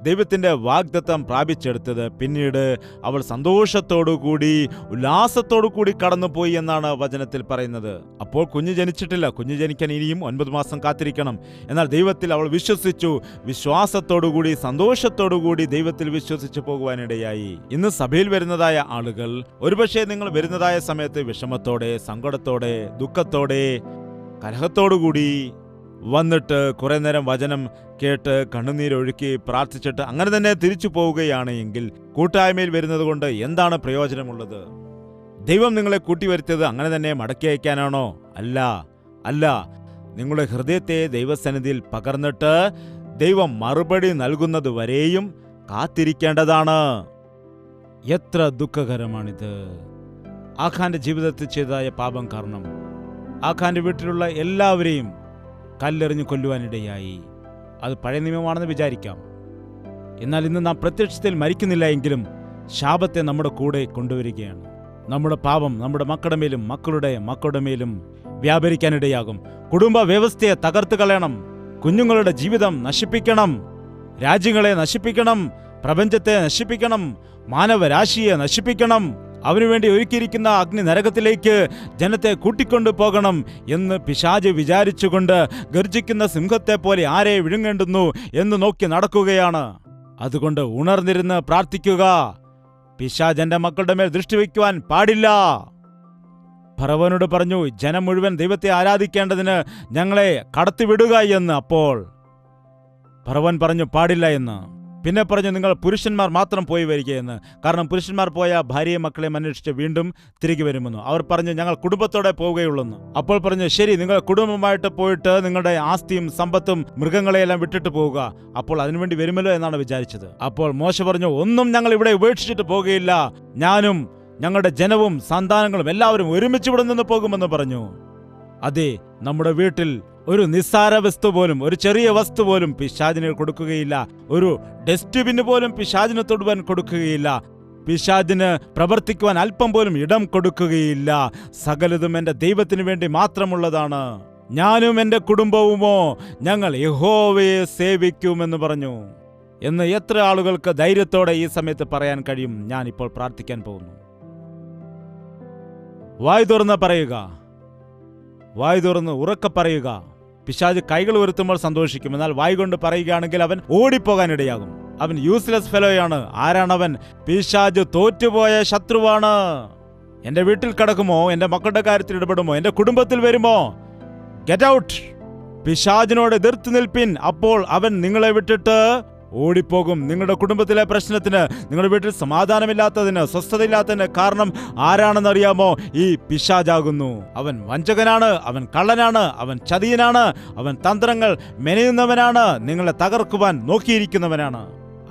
ദൈവത്തിൻ്റെ വാഗ്ദത്തം പ്രാപിച്ചെടുത്തത്, പിന്നീട് അവൾ സന്തോഷത്തോടുകൂടി ഉല്ലാസത്തോടുകൂടി കടന്നുപോയി എന്നാണ് വചനത്തിൽ പറയുന്നത്. അപ്പോൾ കുഞ്ഞ് ജനിച്ചിട്ടില്ല. കുഞ്ഞ് ജനിക്കാൻ ഇനിയും 9 മാസം കാത്തിരിക്കണം. എന്നാൽ ദൈവത്തിൽ അവൾ വിശ്വസിച്ചു. വിശ്വാസത്തോടുകൂടി സന്തോഷത്തോടുകൂടി ദൈവത്തിൽ വിശ്വസിച്ചു പോകുവാനിടയായി. ഇന്ന് സഭയിൽ വരുന്നതായ ആളുകൾ ഒരുപക്ഷെ നിങ്ങൾ വരുന്നതായ സമയത്ത് വിഷമത്തോടെ, സങ്കടത്തോടെ, ദുഃഖത്തോടെ, കലഹത്തോടുകൂടി വന്നിട്ട് കുറെ നേരം വചനം കേട്ട് കണ്ണുനീരൊഴുക്കി പ്രാർത്ഥിച്ചിട്ട് അങ്ങനെ തന്നെ തിരിച്ചു പോവുകയാണ് എങ്കിൽ കൂട്ടായ്മയിൽ വരുന്നത് കൊണ്ട് എന്താണ് പ്രയോജനമുള്ളത്? ദൈവം നിങ്ങളെ കൂട്ടിവരുത്തിയത് അങ്ങനെ തന്നെ മടക്കി അയക്കാനാണോ? അല്ല, അല്ല. നിങ്ങളുടെ ഹൃദയത്തെ ദൈവസന്നിധിയിൽ പകർന്നിട്ട് ദൈവം മറുപടി നൽകുന്നത് വരെയും കാത്തിരിക്കേണ്ടതാണ്. എത്ര ദുഃഖകരമാണിത്! ആഖാന്റെ ജീവിതത്തിൽ ചെയ്തതായ പാപം കാരണം ആഖാന്റെ വീട്ടിലുള്ള എല്ലാവരെയും കല്ലെറിഞ്ഞു കൊല്ലുവാനിടയായി. അത് പഴയ നിയമമാണെന്ന് വിചാരിക്കാം. എന്നാൽ ഇന്ന് നാം പ്രത്യക്ഷത്തിൽ മരിക്കുന്നില്ല എങ്കിലും ശാപത്തെ നമ്മുടെ കൂടെ കൊണ്ടുവരികയാണ്. നമ്മുടെ പാപം നമ്മുടെ മക്കളുടെ മേലും മക്കളുടെ മക്കളുടെ മേലും വ്യാപരിക്കാനിടയാകും. കുടുംബ വ്യവസ്ഥയെ തകർത്ത് കളയണം. കുഞ്ഞുങ്ങളുടെ ജീവിതം നശിപ്പിക്കണം. രാജ്യങ്ങളെ നശിപ്പിക്കണം. പ്രപഞ്ചത്തെ നശിപ്പിക്കണം. മാനവരാശിയെ നശിപ്പിക്കണം. അവനുവേണ്ടി ഒരുക്കിയിരിക്കുന്ന അഗ്നി നരകത്തിലേക്ക് ജനത്തെ കൂട്ടിക്കൊണ്ടു പോകണം എന്ന് പിശാച് വിചാരിച്ചുകൊണ്ട് ഗർജിക്കുന്ന സിംഹത്തെ പോലെ ആരെ വിഴുങ്ങേണ്ടുന്നു എന്ന് നോക്കി നടക്കുകയാണ്. അതുകൊണ്ട് ഉണർന്നിരുന്ന് പ്രാർത്ഥിക്കുക. പിശാച് എൻ്റെ മക്കളുടെ മേൽ ദൃഷ്ടിവെക്കുവാൻ പാടില്ല. ഫറവോനോട് പറഞ്ഞു, ജനം മുഴുവൻ ദൈവത്തെ ആരാധിക്കേണ്ടതിന് ഞങ്ങളെ കടത്തിവിടുക എന്ന്. അപ്പോൾ ഫറവോൻ പറഞ്ഞു പാടില്ല എന്ന്. പിന്നെ പറഞ്ഞു നിങ്ങൾ പുരുഷന്മാർ മാത്രം പോയി വരികയെന്ന്. കാരണം പുരുഷന്മാർ പോയ ഭാര്യയും മക്കളെയും അന്വേഷിച്ച് വീണ്ടും തിരികെ വരുമെന്ന്. അവർ പറഞ്ഞു ഞങ്ങൾ കുടുംബത്തോടെ പോവുകയുള്ളെന്ന്. അപ്പോൾ പറഞ്ഞു ശരി, നിങ്ങൾ കുടുംബമായിട്ട് പോയിട്ട് നിങ്ങളുടെ ആസ്തിയും സമ്പത്തും മൃഗങ്ങളെയെല്ലാം വിട്ടിട്ട് പോവുക, അപ്പോൾ അതിനുവേണ്ടി വരുമല്ലോ എന്നാണ് വിചാരിച്ചത്. അപ്പോൾ മോശ പറഞ്ഞു ഒന്നും ഞങ്ങൾ ഇവിടെ ഉപേക്ഷിച്ചിട്ട് പോകുകയില്ല, ഞാനും ഞങ്ങളുടെ ജനവും സന്താനങ്ങളും എല്ലാവരും ഒരുമിച്ച് ഇവിടെ നിന്ന് പോകുമെന്ന് പറഞ്ഞു. അതെ, നമ്മുടെ വീട്ടിൽ ഒരു നിസ്സാര വസ്തു പോലും, ഒരു ചെറിയ വസ്തു പോലും പിശാചിന് കൊടുക്കുകയില്ല. ഒരു ഡസ്റ്റ്ബിന് പോലും പിശാചിന് തൊടുവാൻ കൊടുക്കുകയില്ല. പിശാചിന് പ്രവർത്തിക്കുവാൻ അല്പം പോലും ഇടം കൊടുക്കുകയില്ല. സകലതും എൻ്റെ ദൈവത്തിന് വേണ്ടി മാത്രമുള്ളതാണ്. ഞാനും എൻ്റെ കുടുംബവുമോ ഞങ്ങൾ യഹോവയെ സേവിക്കുമെന്ന് പറഞ്ഞു. എന്ന് എത്ര ആളുകൾക്ക് ധൈര്യത്തോടെ ഈ സമയത്ത് പറയാൻ കഴിയും? ഞാൻ ഇപ്പോൾ പ്രാർത്ഥിക്കാൻ പോകുന്നു. വായ് തുറന്ന് പറയുക, വായ് തുറന്ന് ഉറക്കെ പറയുക. പിശാച് കൈകൾ ഉയർത്തുമ്പോൾ സന്തോഷിക്കും, എന്നാൽ വായ് കൊണ്ട് പറയുകയാണെങ്കിൽ അവൻ ഓടിപ്പോകാനിടയാകും. അവൻ യൂസ്ലെസ് ഫെലോയാണ്. ആരാണവൻ? പിശാച് തോറ്റുപോയ ശത്രുവാണ്. എന്റെ വീട്ടിൽ കിടക്കുമോ? എന്റെ മക്കളുടെ കാര്യത്തിൽ ഇടപെടുമോ? എന്റെ കുടുംബത്തിൽ വരുമോ? Get out! പിശാചിനോട് എതിർത്ത് നിൽപ്പിൻ, അപ്പോൾ അവൻ നിങ്ങളെ വിട്ടിട്ട് ഓടിപ്പോകും. നിങ്ങളുടെ കുടുംബത്തിലെ പ്രശ്നത്തിന്, നിങ്ങളുടെ വീട്ടിൽ സമാധാനമില്ലാത്തതിന്, സ്വസ്ഥതയില്ലാത്തതിന് കാരണം ആരാണെന്നറിയാമോ? ഈ പിശാചാകുന്നു. അവൻ വഞ്ചകനാണ്, അവൻ കള്ളനാണ്, അവൻ ചതിയനാണ്, അവൻ തന്ത്രങ്ങൾ മെനയുന്നവനാണ്, നിങ്ങളെ തകർക്കുവാൻ നോക്കിയിരിക്കുന്നവനാണ്.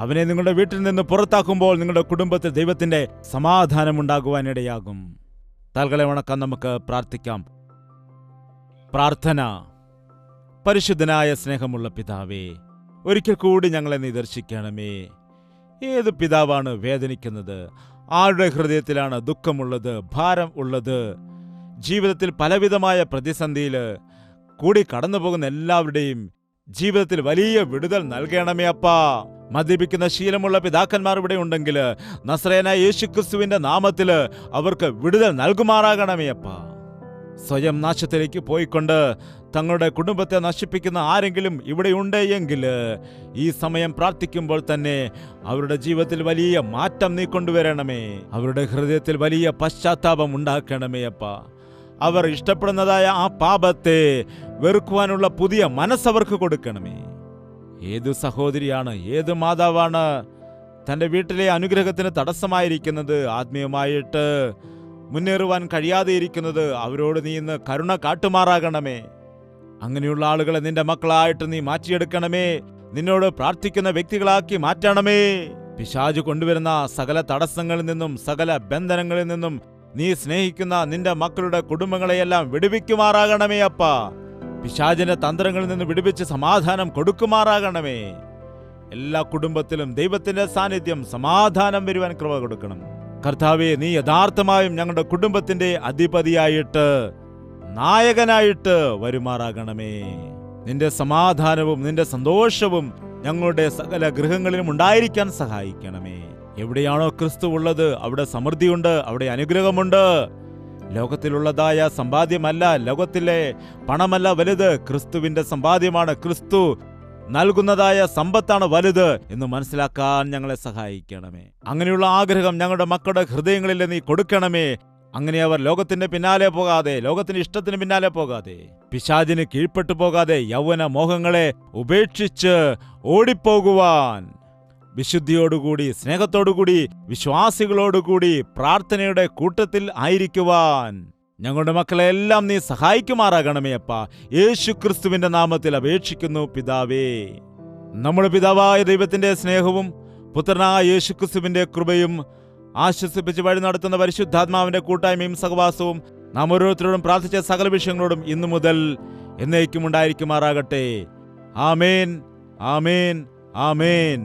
അവനെ നിങ്ങളുടെ വീട്ടിൽ നിന്ന് പുറത്താക്കുമ്പോൾ നിങ്ങളുടെ കുടുംബത്തിൽ ദൈവത്തിന്റെ സമാധാനമുണ്ടാകുവാനിടയാകും. തൽക്കാലം വണക്കം, നമുക്ക് പ്രാർത്ഥിക്കാം. പ്രാർത്ഥന. പരിശുദ്ധനായ സ്നേഹമുള്ള പിതാവേ, ഒരിക്കൽ കൂടി ഞങ്ങളെ നീ ദർശിക്കണമേ. ഏത് പിതാവാണ് വേദനിക്കുന്നത്? ആരുടെ ഹൃദയത്തിലാണ് ദുഃഖമുള്ളത്, ഭാരം ഉള്ളത്? ജീവിതത്തിൽ പലവിധമായ പ്രതിസന്ധിയിൽ കൂടി കടന്നു പോകുന്ന എല്ലാവരുടെയും ജീവിതത്തിൽ വലിയ വിടുതൽ നൽകണമേ അപ്പാ. മദ്യപിക്കുന്ന ശീലമുള്ള പിതാക്കന്മാർ ഇവിടെ ഉണ്ടെങ്കിൽ നസ്രയനായ യേശുക്രിസ്തുവിന്റെ നാമത്തിൽ അവർക്ക് വിടുതൽ നൽകുമാറാകണമേ അപ്പാ. സ്വയം നാശത്തിലേക്ക് പോയിക്കൊണ്ട് തങ്ങളുടെ കുടുംബത്തെ നശിപ്പിക്കുന്ന ആരെങ്കിലും ഇവിടെയുണ്ട് എങ്കിൽ ഈ സമയം പ്രാർത്ഥിക്കുമ്പോൾ തന്നെ അവരുടെ ജീവിതത്തിൽ വലിയ മാറ്റം നീ കൊണ്ടുവരണമേ. അവരുടെ ഹൃദയത്തിൽ വലിയ പശ്ചാത്താപം ഉണ്ടാക്കണമേ അപ്പാ. അവർ ഇഷ്ടപ്പെടുന്നതായ ആ പാപത്തെ വെറുക്കുവാനുള്ള പുതിയ മനസ്സവർക്ക് കൊടുക്കണമേ. ഏതു സഹോദരിയാണ്, ഏത് മാതാവാണ് തൻ്റെ വീട്ടിലെ അനുഗ്രഹത്തിന് തടസ്സമായിരിക്കുന്നത്, ആത്മീയമായിട്ട് മുന്നേറുവാൻ കഴിയാതെ ഇരിക്കുന്നത്? അവരോട് നീ ഇന്ന് കരുണ കാട്ടുമാറാകണമേ. അങ്ങനെയുള്ള ആളുകളെ നിന്റെ മക്കളായിട്ട് നീ മാറ്റിയെടുക്കണമേ. നിന്നോട് പ്രാർത്ഥിക്കുന്ന വ്യക്തികളാക്കി മാറ്റണമേ. പിശാച് കൊണ്ടുവരുന്ന സകല തടസ്സങ്ങളിൽ നിന്നും, സകല ബന്ധനങ്ങളിൽ നിന്നും നീ സ്നേഹിക്കുന്ന നിന്റെ മക്കളുടെ കുടുംബങ്ങളെയെല്ലാം വിടുവിക്കുമാറാകണമേ അപ്പാ. പിശാചിന്റെ തന്ത്രങ്ങളിൽ നിന്ന് വിടുവിച്ച് സമാധാനം കൊടുക്കുമാറാകണമേ. എല്ലാ കുടുംബത്തിലും ദൈവത്തിന്റെ സാന്നിധ്യം, സമാധാനം വരുവാൻ കൃപ കൊടുക്കണം. കർത്താവേ, നീ യഥാർത്ഥമായും ഞങ്ങളുടെ കുടുംബത്തിന്റെ അധിപതിയായിട്ട്, നായകനായിട്ട് വരുമാറാകണമേ. നിന്റെ സമാധാനവും നിന്റെ സന്തോഷവും ഞങ്ങളുടെ സകല ഗൃഹങ്ങളിലും ഉണ്ടായിരിക്കാൻ സഹായിക്കണമേ. എവിടെയാണോ ക്രിസ്തു ഉള്ളത് അവിടെ സമൃദ്ധിയുണ്ട്, അവിടെ അനുഗ്രഹമുണ്ട്. ലോകത്തിലുള്ളതായ സമ്പാദ്യമല്ല, ലോകത്തിലെ പണമല്ല വലുത്, ക്രിസ്തുവിന്റെ സമ്പാദ്യമാണ്. ക്രിസ്തു നൽകുന്നതായ സമ്പത്താണ് വലുത് എന്ന് മനസ്സിലാക്കാൻ ഞങ്ങളെ സഹായിക്കണമേ. അങ്ങനെയുള്ള ആഗ്രഹം ഞങ്ങളുടെ മക്കളുടെ ഹൃദയങ്ങളിൽ നീ കൊടുക്കണമേ. അങ്ങനെ അവർ ലോകത്തിന്റെ പിന്നാലെ പോകാതെ, ലോകത്തിന്റെ ഇഷ്ടത്തിന് പിന്നാലെ പോകാതെ, പിശാചിന് കീഴ്പ്പെട്ടു പോകാതെ യൗവന മോഹങ്ങളെ ഉപേക്ഷിച്ച് ഓടിപ്പോകുവാൻ വിശുദ്ധിയോടുകൂടി, സ്നേഹത്തോടുകൂടി, വിശ്വാസികളോടുകൂടി പ്രാർത്ഥനയുടെ കൂട്ടത്തിൽ ആയിരിക്കുവാൻ ഞങ്ങളുടെ മക്കളെല്ലാം നീ സഹായിക്കുമാറാകണമേ അപ്പാ. യേശു ക്രിസ്തുവിന്റെ നാമത്തിൽ അപേക്ഷിക്കുന്നു പിതാവേ. നമ്മുടെ പിതാവായ ദൈവത്തിന്റെ സ്നേഹവും പുത്രനായ യേശു ക്രിസ്തുവിന്റെ കൃപയും ആശ്വസിപ്പിച്ച് വഴി നടത്തുന്ന പരിശുദ്ധാത്മാവിന്റെ കൂട്ടായ്മയും സഹവാസവും നാം ഓരോരുത്തരോടും പ്രാർത്ഥിച്ച സകല വിഷയങ്ങളോടും ഇന്നു മുതൽ എന്നേക്കും ഉണ്ടായിരിക്കുമാറാകട്ടെ. ആമേൻ, ആമേൻ, ആമേൻ.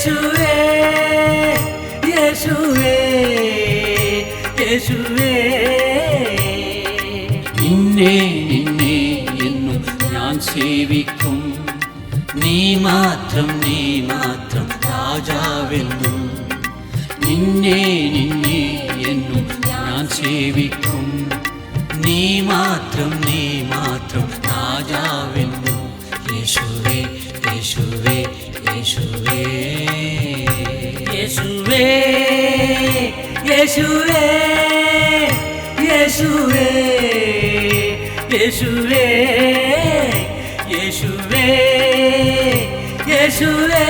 യേശുവേ യേശുവേ യേശുവേ നിന്നെ നിന്നെ എന്നും ഞാൻ സേവിക്കും നീ മാത്രം രാജാവെന്നും നിന്നെ നിന്നെ എന്നും ഞാൻ സേവിക്കും നീ മാത്രം രാജാവെന്നും യേശുവേ യേശുവേ യേശുവേ യേശുവേ യേശുവേ യേശുവേ യേശുവേ യേശുവേ യേശുവേ